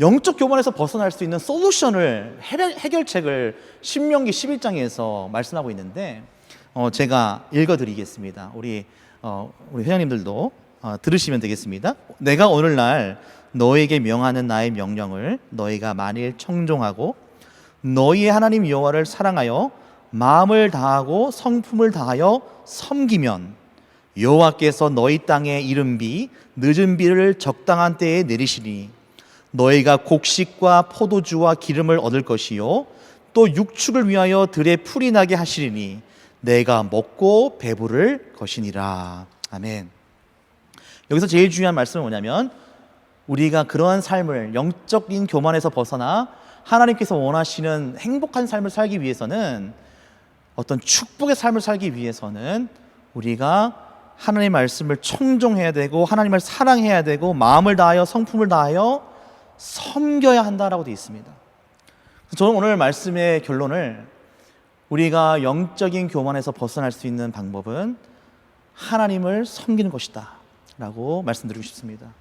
[SPEAKER 1] 영적 교만에서 벗어날 수 있는 솔루션을 해결책을 신명기 11장에서 말씀하고 있는데 제가 읽어드리겠습니다. 우리 회장님들도 들으시면 되겠습니다. 내가 오늘날 너에게 명하는 나의 명령을 너희가 만일 청종하고 너희의 하나님 여호와를 사랑하여 마음을 다하고 성품을 다하여 섬기면 여호와께서 너희 땅에 이른 비 늦은 비를 적당한 때에 내리시니 너희가 곡식과 포도주와 기름을 얻을 것이요 또 육축을 위하여 들에 풀이 나게 하시리니 내가 먹고 배부를 것이니라. 아멘. 여기서 제일 중요한 말씀은 뭐냐면 우리가 그러한 삶을 영적인 교만에서 벗어나 하나님께서 원하시는 행복한 삶을 살기 위해서는 어떤 축복의 삶을 살기 위해서는 우리가 하나님의 말씀을 청종해야 되고 하나님을 사랑해야 되고 마음을 다하여 성품을 다하여 섬겨야 한다라고 되어 있습니다. 저는 오늘 말씀의 결론을 우리가 영적인 교만에서 벗어날 수 있는 방법은 하나님을 섬기는 것이다 라고 말씀드리고 싶습니다.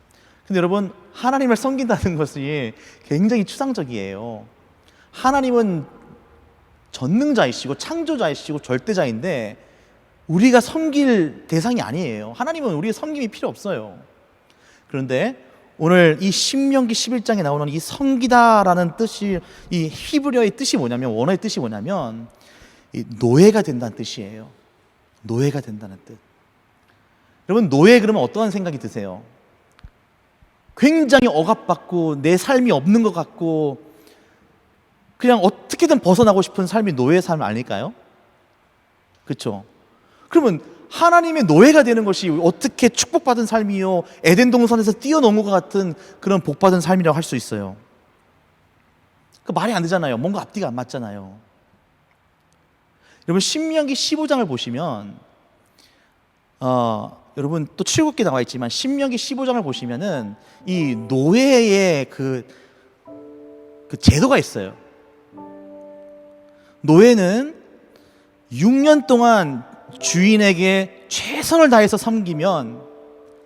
[SPEAKER 1] 근데 여러분 하나님을 섬긴다는 것이 굉장히 추상적이에요. 하나님은 전능자이시고 창조자이시고 절대자인데 우리가 섬길 대상이 아니에요. 하나님은 우리의 섬김이 필요 없어요. 그런데 오늘 이 신명기 11장에 나오는 이 섬기다라는 뜻이 이 히브리어의 뜻이 뭐냐면 원어의 뜻이 뭐냐면 이 노예가 된다는 뜻이에요. 노예가 된다는 뜻. 여러분 노예 그러면 어떠한 생각이 드세요? 굉장히 억압받고 내 삶이 없는 것 같고 그냥 어떻게든 벗어나고 싶은 삶이 노예의 삶 아닐까요? 그렇죠? 그러면 하나님의 노예가 되는 것이 어떻게 축복받은 삶이요 에덴 동산에서 뛰어넘은 것 같은 그런 복받은 삶이라고 할 수 있어요. 그 말이 안 되잖아요. 뭔가 앞뒤가 안 맞잖아요. 여러분 신명기 15장을 보시면 여러분 또 출애굽기 나와 있지만 신명기 15장을 보시면은 이 노예의 그 제도가 있어요. 노예는 6년 동안 주인에게 최선을 다해서 섬기면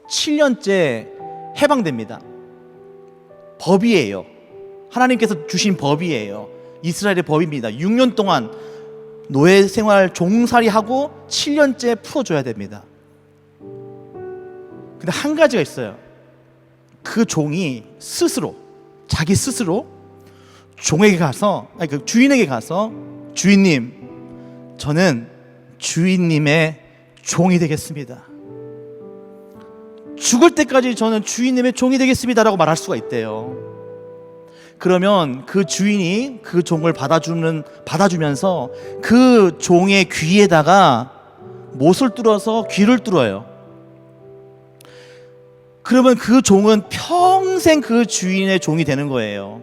[SPEAKER 1] 7년째 해방됩니다. 법이에요. 하나님께서 주신 법이에요. 이스라엘의 법입니다. 6년 동안 노예 생활 종살이하고 7년째 풀어줘야 됩니다. 근데 한 가지가 있어요. 그 종이 스스로, 자기 스스로 종에게 가서, 그 주인에게 가서, 주인님, 저는 주인님의 종이 되겠습니다. 죽을 때까지 저는 주인님의 종이 되겠습니다라고 말할 수가 있대요. 그러면 그 주인이 그 종을 받아주면서 그 종의 귀에다가 못을 뚫어서 귀를 뚫어요. 그러면 그 종은 평생 그 주인의 종이 되는 거예요.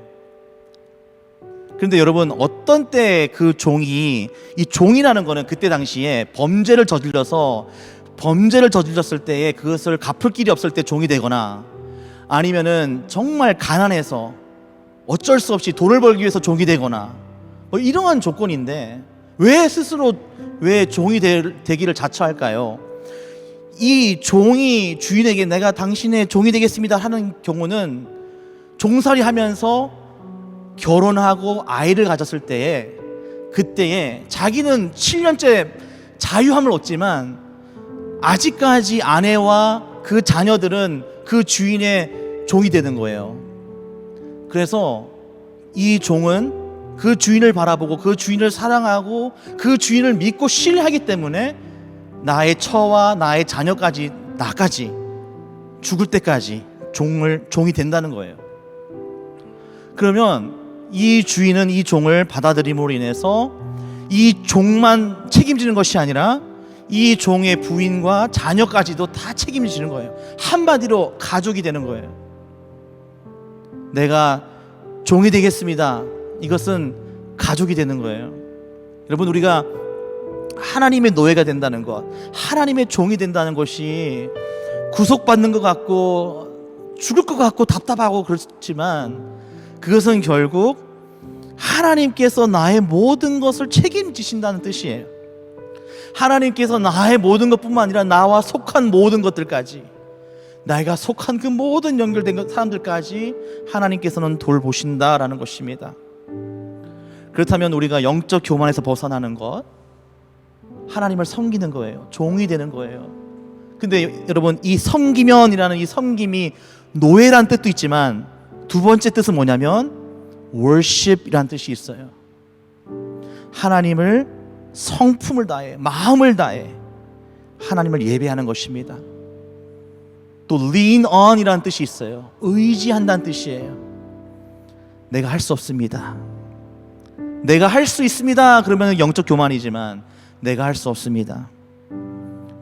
[SPEAKER 1] 그런데 여러분, 어떤 때 그 종이, 이 종이라는 거는 그때 당시에 범죄를 저질렀을 때에 그것을 갚을 길이 없을 때 종이 되거나, 아니면은 정말 가난해서 어쩔 수 없이 돈을 벌기 위해서 종이 되거나, 뭐 이러한 조건인데 왜 스스로 종이 되기를 자처할까요? 이 종이 주인에게 내가 당신의 종이 되겠습니다 하는 경우는 종살이 하면서 결혼하고 아이를 가졌을 때에, 그때에 자기는 7년째 자유함을 얻지만 아직까지 아내와 그 자녀들은 그 주인의 종이 되는 거예요. 그래서 이 종은 그 주인을 바라보고 그 주인을 사랑하고 그 주인을 믿고 신뢰하기 때문에 나의 처와 나의 자녀까지, 나까지 죽을 때까지 종이 된다는 거예요. 그러면 이 주인은 이 종을 받아들임으로 인해서 이 종만 책임지는 것이 아니라 이 종의 부인과 자녀까지도 다 책임지는 거예요. 한마디로 가족이 되는 거예요. 내가 종이 되겠습니다. 이것은 가족이 되는 거예요. 여러분, 우리가 하나님의 노예가 된다는 것, 하나님의 종이 된다는 것이 구속받는 것 같고 죽을 것 같고 답답하고 그렇지만, 그것은 결국 하나님께서 나의 모든 것을 책임지신다는 뜻이에요. 하나님께서 나의 모든 것뿐만 아니라 나와 속한 모든 것들까지, 내가 속한 그 모든 연결된 사람들까지 하나님께서는 돌보신다라는 것입니다. 그렇다면 우리가 영적 교만에서 벗어나는 것, 하나님을 섬기는 거예요. 종이 되는 거예요. 근데 여러분, 이 섬기면이라는 이 섬김이 노예란 뜻도 있지만 두 번째 뜻은 뭐냐면 worship이라는 뜻이 있어요. 하나님을 성품을 다해, 마음을 다해 하나님을 예배하는 것입니다. 또 lean on이라는 뜻이 있어요. 의지한다는 뜻이에요. 내가 할 수 없습니다. 내가 할 수 있습니다. 그러면 영적 교만이지만 내가 할 수 없습니다.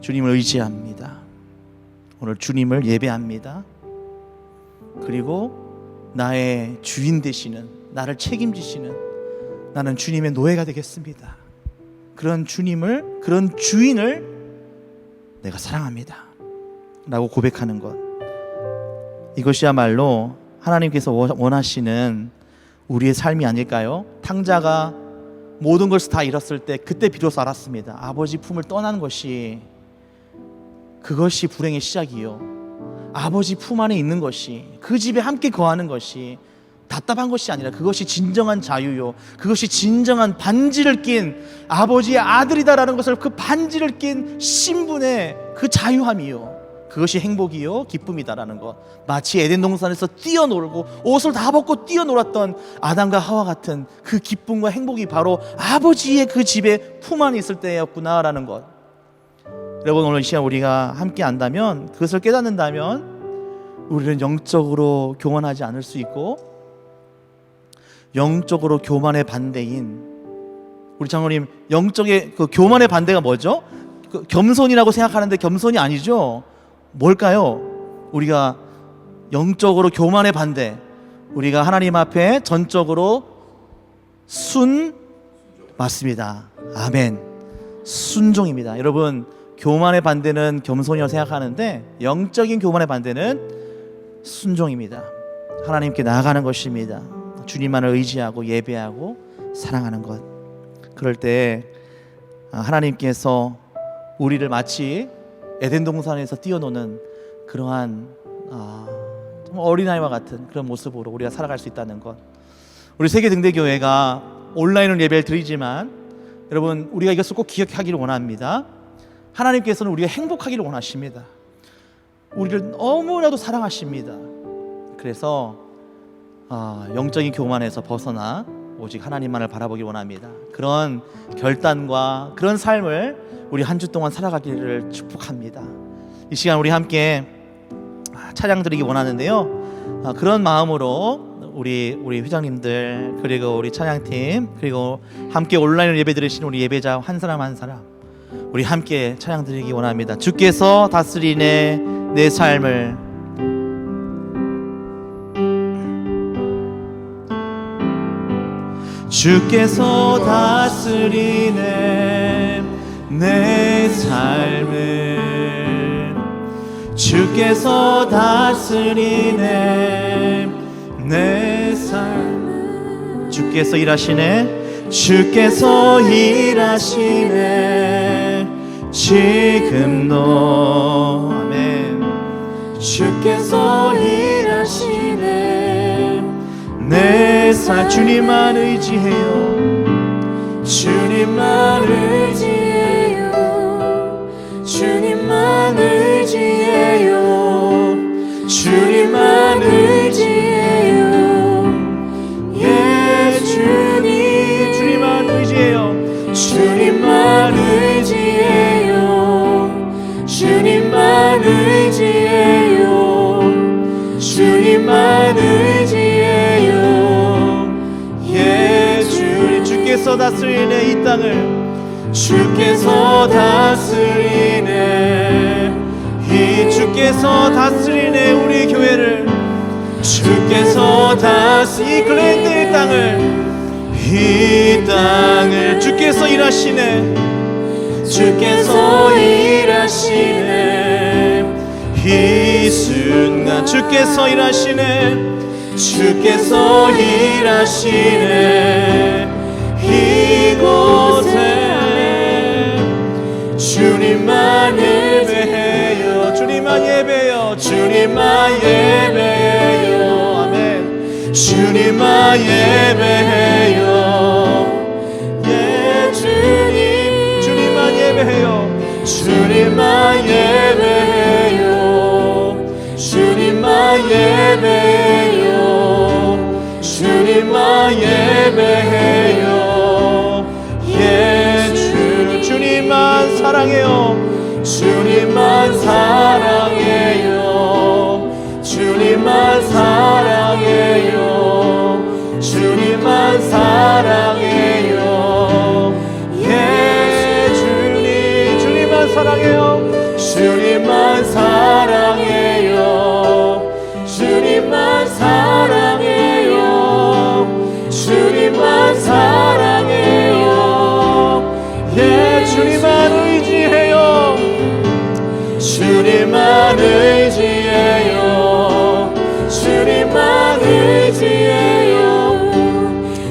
[SPEAKER 1] 주님을 의지합니다. 오늘 주님을 예배합니다. 그리고 나의 주인 되시는, 나를 책임지시는, 나는 주님의 노예가 되겠습니다. 그런 주님을, 그런 주인을 내가 사랑합니다 라고 고백하는 것, 이것이야말로 하나님께서 원하시는 우리의 삶이 아닐까요? 탕자가 모든 것을 다 잃었을 때 그때 비로소 알았습니다. 아버지 품을 떠나는 것이, 그것이 불행의 시작이요, 아버지 품 안에 있는 것이, 그 집에 함께 거하는 것이 답답한 것이 아니라 그것이 진정한 자유요, 그것이 진정한 반지를 낀 아버지의 아들이다라는 것을, 그 반지를 낀 신분의 그 자유함이요, 그것이 행복이요 기쁨이다라는 것. 마치 에덴 동산에서 뛰어놀고 옷을 다 벗고 뛰어놀았던 아담과 하와 같은 그 기쁨과 행복이 바로 아버지의 그 집에 품 안에 있을 때였구나라는 것. 여러분, 오늘 이 시간 우리가 함께 안다면, 그것을 깨닫는다면 우리는 영적으로 교만하지 않을 수 있고, 영적으로 교만의 반대인, 우리 장로님, 영적의 그 교만의 반대가 뭐죠? 그 겸손이라고 생각하는데 겸손이 아니죠. 뭘까요? 우리가 영적으로 교만의 반대, 우리가 하나님 앞에 전적으로 맞습니다. 아멘. 순종입니다. 여러분, 교만의 반대는 겸손이라고 생각하는데 영적인 교만의 반대는 순종입니다. 하나님께 나아가는 것입니다. 주님만을 의지하고 예배하고 사랑하는 것. 그럴 때 하나님께서 우리를 마치 에덴 동산에서 뛰어노는 그러한 정말 어린아이와 같은 그런 모습으로 우리가 살아갈 수 있다는 것. 우리 세계등대교회가 온라인으로 예배를 드리지만 여러분, 우리가 이것을 꼭 기억하기를 원합니다. 하나님께서는 우리가 행복하기를 원하십니다. 우리를 너무나도 사랑하십니다. 그래서 영적인 교만에서 벗어나 오직 하나님만을 바라보기 원합니다. 그런 결단과 그런 삶을 우리 한 주 동안 살아가기를 축복합니다. 이 시간 우리 함께 찬양 드리기 원하는데요. 그런 마음으로 우리 회장님들, 그리고 우리 찬양팀, 그리고 함께 온라인으로 예배 드리시는 우리 예배자 한 사람 한 사람, 우리 함께 찬양 드리기 원합니다. 주께서 다스리네 내 삶을. 주께서 다스리네 내 삶을. 주께서 다스리네 내 삶을. 주께서 일하시네. 주께서 일하시네 지금도. 아멘. 주께서 일하시네 내 삶. 주님만 의지해요. 주님만 의지해요. 주님만 의지해요. 주님만 의지해요. 예, 주님. 주님만 의지해요. 주님만 의지해요. 주님만 의지해요. 주님만 의지해요. 예, 주님. 주께서 다스리네 이 땅을. 주께서 다스리네 이 주께서 다스리네 우리 교회를. 주께서 다스리 이 글랜드의 땅을. 이 땅을 주께서 일하시네. 주께서 일하시네 이 순간. 주께서 일하시네. 주께서 일하시네 이곳에. 주님만 예배해요. 주님만 예배해요. 주님만 예배해요. 아멘. 주님만 예배해요. 예, 주님. 주님만 예배해요. 주님만 예배해요. 주님만 예배해요. 주님만 예배해요. 예, 주님만 사랑해요. 주님만 사랑해요. 주님만 사랑해요. 주님만 사랑해요. 예, 주님. 주님만 사랑해요. 주님만 사랑해요. 주님만 사랑해요. 주님만 사랑해요. 예, 주님만 의지해요. 주님만 의지해요. 주님만 의지해요.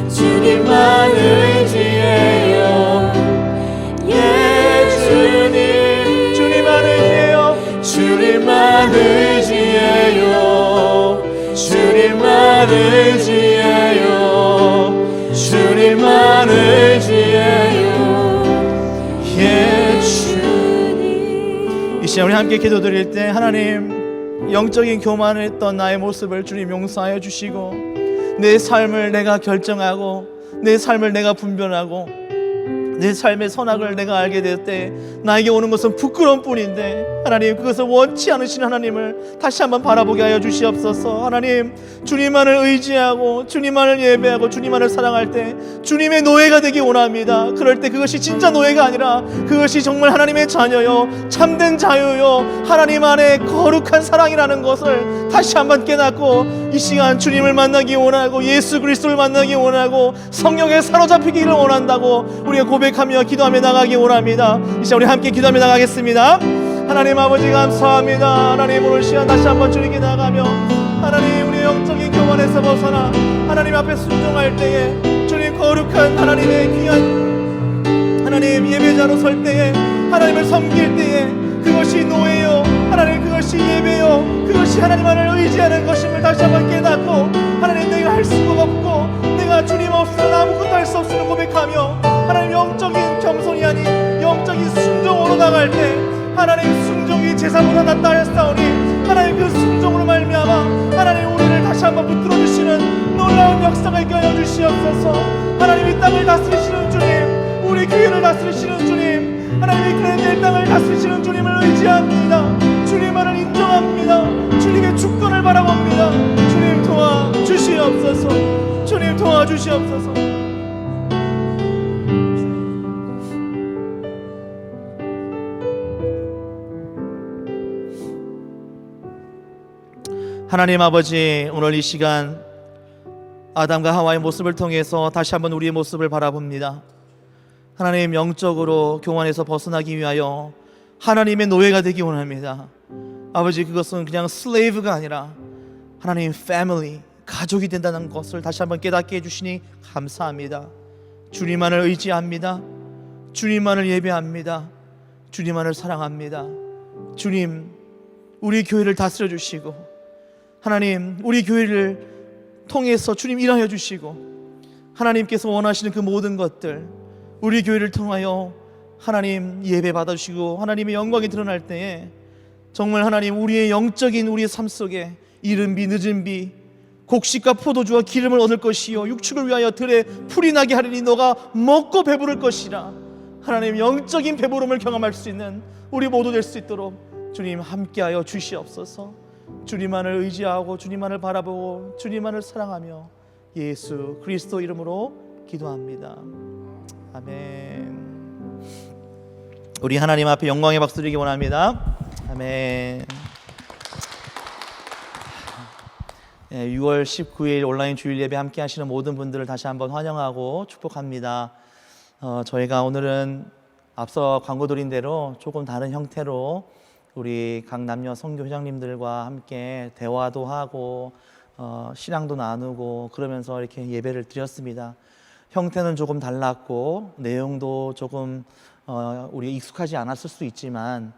[SPEAKER 1] 주님만 의지해요. 예, 주님. 주님만 의지해요. 주님만 의지해요. 주님만 의지해요. 주님만 의지해요. 예, 주님. 이 시간 우리 함께 기도드릴 때 하나님, 영적인 교만을 했던 나의 모습을 주님 용서하여 주시고, 내 삶을 내가 결정하고 내 삶을 내가 분별하고 내 삶의 선악을 내가 알게 될 때 나에게 오는 것은 부끄러움 뿐인데, 하나님, 그것을 원치 않으시는 하나님을 다시 한번 바라보게 하여 주시옵소서. 하나님, 주님만을 의지하고 주님만을 예배하고 주님만을 사랑할 때 주님의 노예가 되기 원합니다. 그럴 때 그것이 진짜 노예가 아니라 그것이 정말 하나님의 자녀요, 참된 자유요, 하나님 안에 거룩한 사랑이라는 것을 다시 한번 깨닫고 이 시간 주님을 만나기 원하고 예수 그리스도를 만나기 원하고 성령에 사로잡히기를 원한다고 우리가 고백하며 기도하며 나가기 원합니다. 이 시간 우리 함께 기도하며 나가겠습니다. 하나님 아버지 감사합니다. 하나님, 오늘 시간 다시 한번 주님께 나가며 하나님, 우리의 영적인 교만에서 벗어나 하나님 앞에 순종할 때에 주님 거룩한 하나님의 귀한 하나님 예배자로 설 때에 하나님을 섬길 때에 그것이 노예요, 하나님 그것이 예배요, 그것이 하나님 안을 의지하는 것임을 다시 한번 깨닫고 하나님, 내가 할 수가 없고 내가 주님 없으면 아무것도 할 수 없음을 고백하며 하나님, 영적인 겸손이 아닌 영적인 순종으로 나갈 때 하나님, 순종이 제사보다 낫다 하였사오니 하나님, 그 순종으로 말미암아 하나님, 우리를 다시 한번 붙들어 주시는 놀라운 역사가 있게 하여 주시옵소서. 하나님, 이 땅을 다스리시는 주님, 우리 교회를 다스리시는 주님, 하나님, 이 그랜델 땅을 다스리시는 주님을 의지합니다. 주님만을 인정합니다. 주님의 주권을 바라봅니다. 주님 도와주시옵소서. 주님 도와주시옵소서. 하나님 아버지, 오늘 이 시간 아담과 하와의 모습을 통해서 다시 한번 우리의 모습을 바라봅니다. 하나님, 영적으로 교만에서 벗어나기 위하여 하나님의 노예가 되기 원합니다. 아버지, 그것은 그냥 슬레이브가 아니라 하나님 패밀리, 가족이 된다는 것을 다시 한번 깨닫게 해주시니 감사합니다. 주님만을 의지합니다. 주님만을 예배합니다. 주님만을 사랑합니다. 주님, 우리 교회를 다스려 주시고 하나님, 우리 교회를 통해서 주님 일하여 주시고 하나님께서 원하시는 그 모든 것들 우리 교회를 통하여 하나님 예배 받아주시고 하나님의 영광이 드러날 때에 정말 하나님, 우리의 영적인 우리의 삶 속에 이른 비 늦은 비, 곡식과 포도주와 기름을 얻을 것이요 육축을 위하여 들에 풀이 나게 하리니 너가 먹고 배부를 것이라. 하나님, 영적인 배부름을 경험할 수 있는 우리 모두 될 수 있도록 주님 함께하여 주시옵소서. 주님만을 의지하고 주님만을 바라보고 주님만을 사랑하며 예수 그리스도 이름으로 기도합니다. 아멘. 우리 하나님 앞에 영광의 박수 드리기 원합니다. 아멘. 6월 19일 온라인 주일 예배 함께 하시는 모든 분들을 다시 한번 환영하고 축복합니다. 저희가 오늘은 앞서 광고 드린 대로 조금 다른 형태로 우리 각 남녀 선교 회장님들과 함께 대화도 하고 신앙도 나누고 그러면서 이렇게 예배를 드렸습니다. 형태는 조금 달랐고 내용도 조금 우리 익숙하지 않았을 수 있지만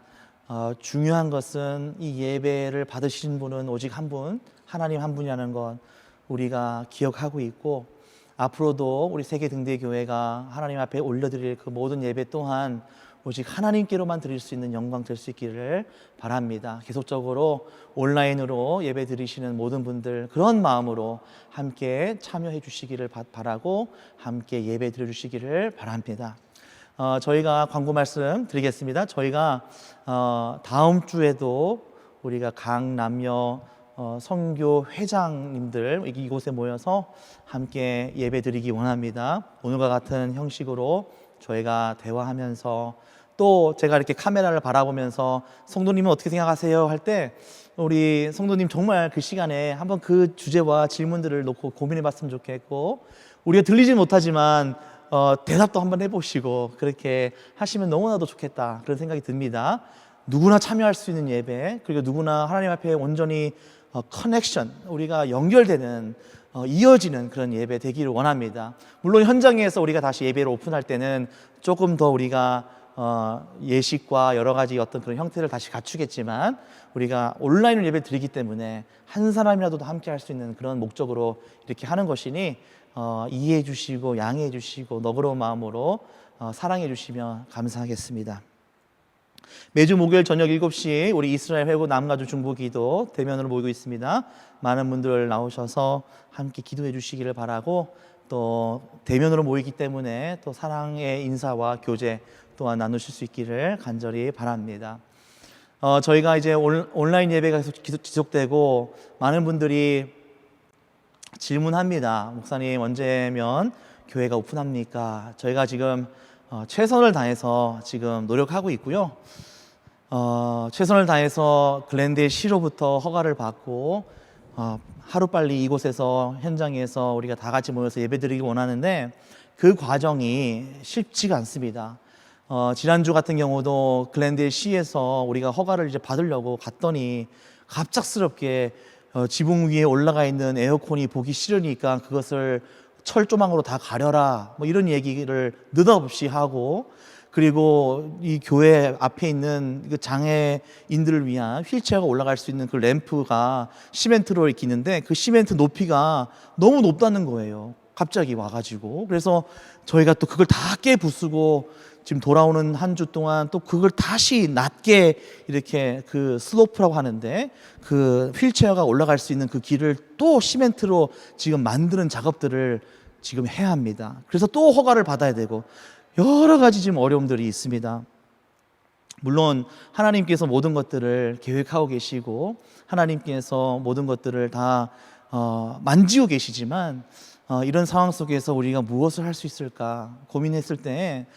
[SPEAKER 1] 중요한 것은 이 예배를 받으신 분은 오직 한 분, 하나님 한 분이라는 것 우리가 기억하고 있고, 앞으로도 우리 세계등대교회가 하나님 앞에 올려드릴 그 모든 예배 또한 오직 하나님께로만 드릴 수 있는 영광 될 수 있기를 바랍니다. 계속적으로 온라인으로 예배 드리시는 모든 분들 그런 마음으로 함께 참여해 주시기를 바라고 함께 예배 드려 주시기를 바랍니다. 저희가 광고 말씀 드리겠습니다. 저희가 다음 주에도 우리가 각 남녀 선교 회장님들 이곳에 모여서 함께 예배 드리기 원합니다. 오늘과 같은 형식으로 저희가 대화하면서 또 제가 이렇게 카메라를 바라보면서 성도님은 어떻게 생각하세요? 할 때 우리 성도님 정말 그 시간에 한번 그 주제와 질문들을 놓고 고민해 봤으면 좋겠고, 우리가 들리지 못하지만 대답도 한번 해보시고 그렇게 하시면 너무나도 좋겠다 그런 생각이 듭니다. 누구나 참여할 수 있는 예배, 그리고 누구나 하나님 앞에 온전히 커넥션, 우리가 연결되는 이어지는 그런 예배 되기를 원합니다. 물론 현장에서 우리가 다시 예배를 오픈할 때는 조금 더 우리가 예식과 여러 가지 어떤 그런 형태를 다시 갖추겠지만 우리가 온라인으로 예배 드리기 때문에 한 사람이라도 함께 할 수 있는 그런 목적으로 이렇게 하는 것이니 이해해 주시고 양해해 주시고 너그러운 마음으로 사랑해 주시면 감사하겠습니다. 매주 목요일 저녁 7시 우리 이스라엘 회고 남가주 중보기도 대면으로 모이고 있습니다. 많은 분들 나오셔서 함께 기도해 주시기를 바라고, 또 대면으로 모이기 때문에 또 사랑의 인사와 교제 또한 나누실 수 있기를 간절히 바랍니다. 저희가 이제 온라인 예배가 계속 지속되고 많은 분들이 질문합니다. 목사님, 언제면 교회가 오픈합니까? 저희가 지금 최선을 다해서 지금 노력하고 있고요. 최선을 다해서 글랜드의 시로부터 허가를 받고 하루빨리 이곳에서 현장에서 우리가 다 같이 모여서 예배드리기 원하는데 그 과정이 쉽지가 않습니다. 지난주 같은 경우도 글랜드의 시에서 우리가 허가를 이제 받으려고 갔더니 갑작스럽게 지붕 위에 올라가 있는 에어컨이 보기 싫으니까 그것을 철조망으로 다 가려라, 뭐 이런 얘기를 느닷없이 하고, 그리고 이 교회 앞에 있는 그 장애인들을 위한 휠체어가 올라갈 수 있는 그 램프가 시멘트로 이렇게 있는데 그 시멘트 높이가 너무 높다는 거예요. 갑자기 와가지고. 그래서 저희가 또 그걸 다 깨부수고 지금 돌아오는 한 주 동안 또 그걸 다시 낮게 이렇게 그 슬로프라고 하는데 그 휠체어가 올라갈 수 있는 그 길을 또 시멘트로 지금 만드는 작업들을 지금 해야 합니다. 그래서 또 허가를 받아야 되고 여러 가지 지금 어려움들이 있습니다. 물론 하나님께서 모든 것들을 계획하고 계시고 하나님께서 모든 것들을 다 만지고 계시지만 이런 상황 속에서 우리가 무엇을 할 수 있을까 고민했을 때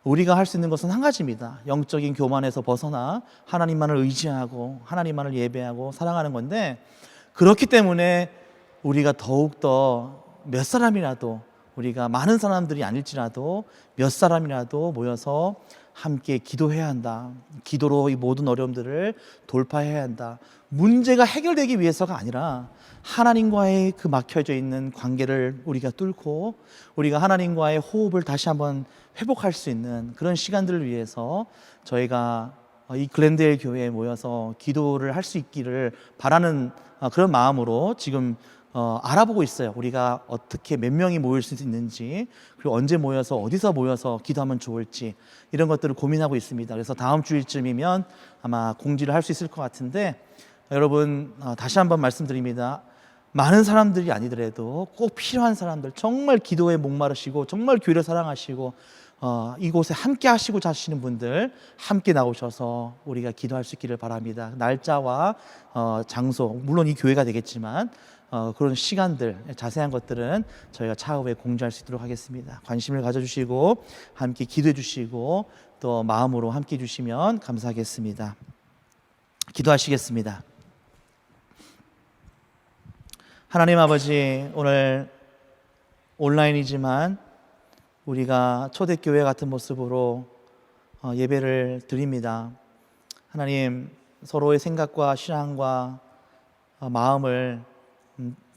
[SPEAKER 1] 우리가 할 수 있는 것은 한 가지입니다. 영적인 교만에서 벗어나 하나님만을 의지하고 하나님만을 예배하고 사랑하는 건데, 그렇기 때문에 우리가 더욱더 몇 사람이라도, 우리가 많은 사람들이 아닐지라도 몇 사람이라도 모여서 함께 기도해야 한다. 기도로 이 모든 어려움들을 돌파해야 한다. 문제가 해결되기 위해서가 아니라 하나님과의 그 막혀져 있는 관계를 우리가 뚫고 우리가 하나님과의 호흡을 다시 한번 회복할 수 있는 그런 시간들을 위해서 저희가 이 글랜드힐 교회에 모여서 기도를 할 수 있기를 바라는 그런 마음으로 지금 알아보고 있어요. 우리가 어떻게 몇 명이 모일 수 있는지, 그리고 언제 모여서 어디서 모여서 기도하면 좋을지 이런 것들을 고민하고 있습니다. 그래서 다음 주일쯤이면 아마 공지를 할 수 있을 것 같은데, 여러분 다시 한번 말씀드립니다. 많은 사람들이 아니더라도 꼭 필요한 사람들, 정말 기도에 목마르시고 정말 교회를 사랑하시고 이곳에 함께 하시고 자시는 분들 함께 나오셔서 우리가 기도할 수 있기를 바랍니다. 날짜와 장소, 물론 이 교회가 되겠지만 그런 시간들, 자세한 것들은 저희가 차후에 공지할 수 있도록 하겠습니다. 관심을 가져주시고 함께 기도해 주시고 또 마음으로 함께 해주시면 감사하겠습니다. 기도하시겠습니다. 하나님 아버지, 오늘 온라인이지만 우리가 초대교회 같은 모습으로 예배를 드립니다. 하나님, 서로의 생각과 신앙과 마음을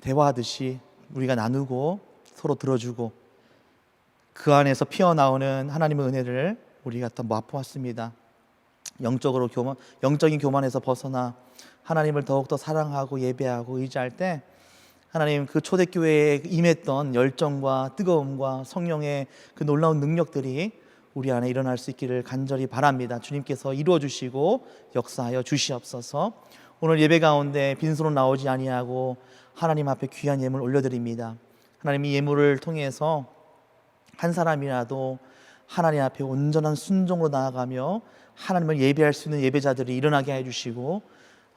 [SPEAKER 1] 대화하듯이 우리가 나누고 서로 들어주고 그 안에서 피어나오는 하나님의 은혜를 우리가 또 맛보았습니다. 영적인 교만에서 벗어나 하나님을 더욱더 사랑하고 예배하고 의지할 때 하나님, 그 초대교회에 임했던 열정과 뜨거움과 성령의 그 놀라운 능력들이 우리 안에 일어날 수 있기를 간절히 바랍니다. 주님께서 이루어 주시고 역사하여 주시옵소서. 오늘 예배 가운데 빈손으로 나오지 아니하고 하나님 앞에 귀한 예물 올려드립니다. 하나님, 이 예물을 통해서 한 사람이라도 하나님 앞에 온전한 순종으로 나아가며 하나님을 예배할 수 있는 예배자들이 일어나게 해주시고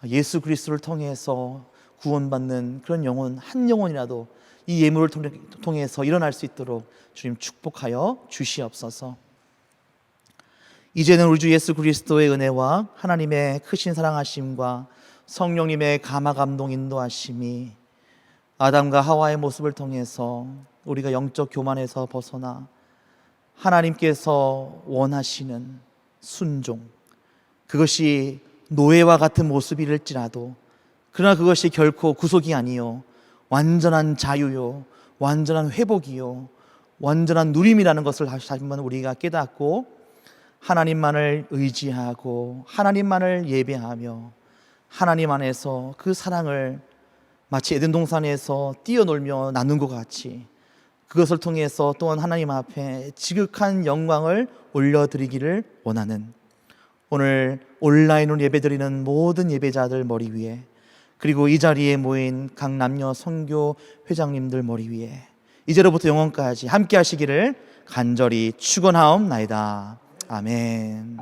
[SPEAKER 1] 예수 그리스도를 통해서 구원받는 그런 영혼 한 영혼이라도 이 예물을 통해서 일어날 수 있도록 주님 축복하여 주시옵소서. 이제는 우리 주 예수 그리스도의 은혜와 하나님의 크신 사랑하심과 성령님의 감화 감동 인도하심이 아담과 하와의 모습을 통해서 우리가 영적 교만에서 벗어나 하나님께서 원하시는 순종, 그것이 노예와 같은 모습일지라도 그러나 그것이 결코 구속이 아니요 완전한 자유요 완전한 회복이요 완전한 누림이라는 것을 다시 한번 우리가 깨닫고 하나님만을 의지하고 하나님만을 예배하며 하나님 안에서 그 사랑을 마치 에덴 동산에서 뛰어놀며 나눈 것 같이 그것을 통해서 또한 하나님 앞에 지극한 영광을 올려드리기를 원하는, 오늘 온라인으로 예배드리는 모든 예배자들 머리 위에, 그리고 이 자리에 모인 각 남녀 선교 회장님들 머리 위에 이제로부터 영원까지 함께 하시기를 간절히 축원하옵나이다. 아멘.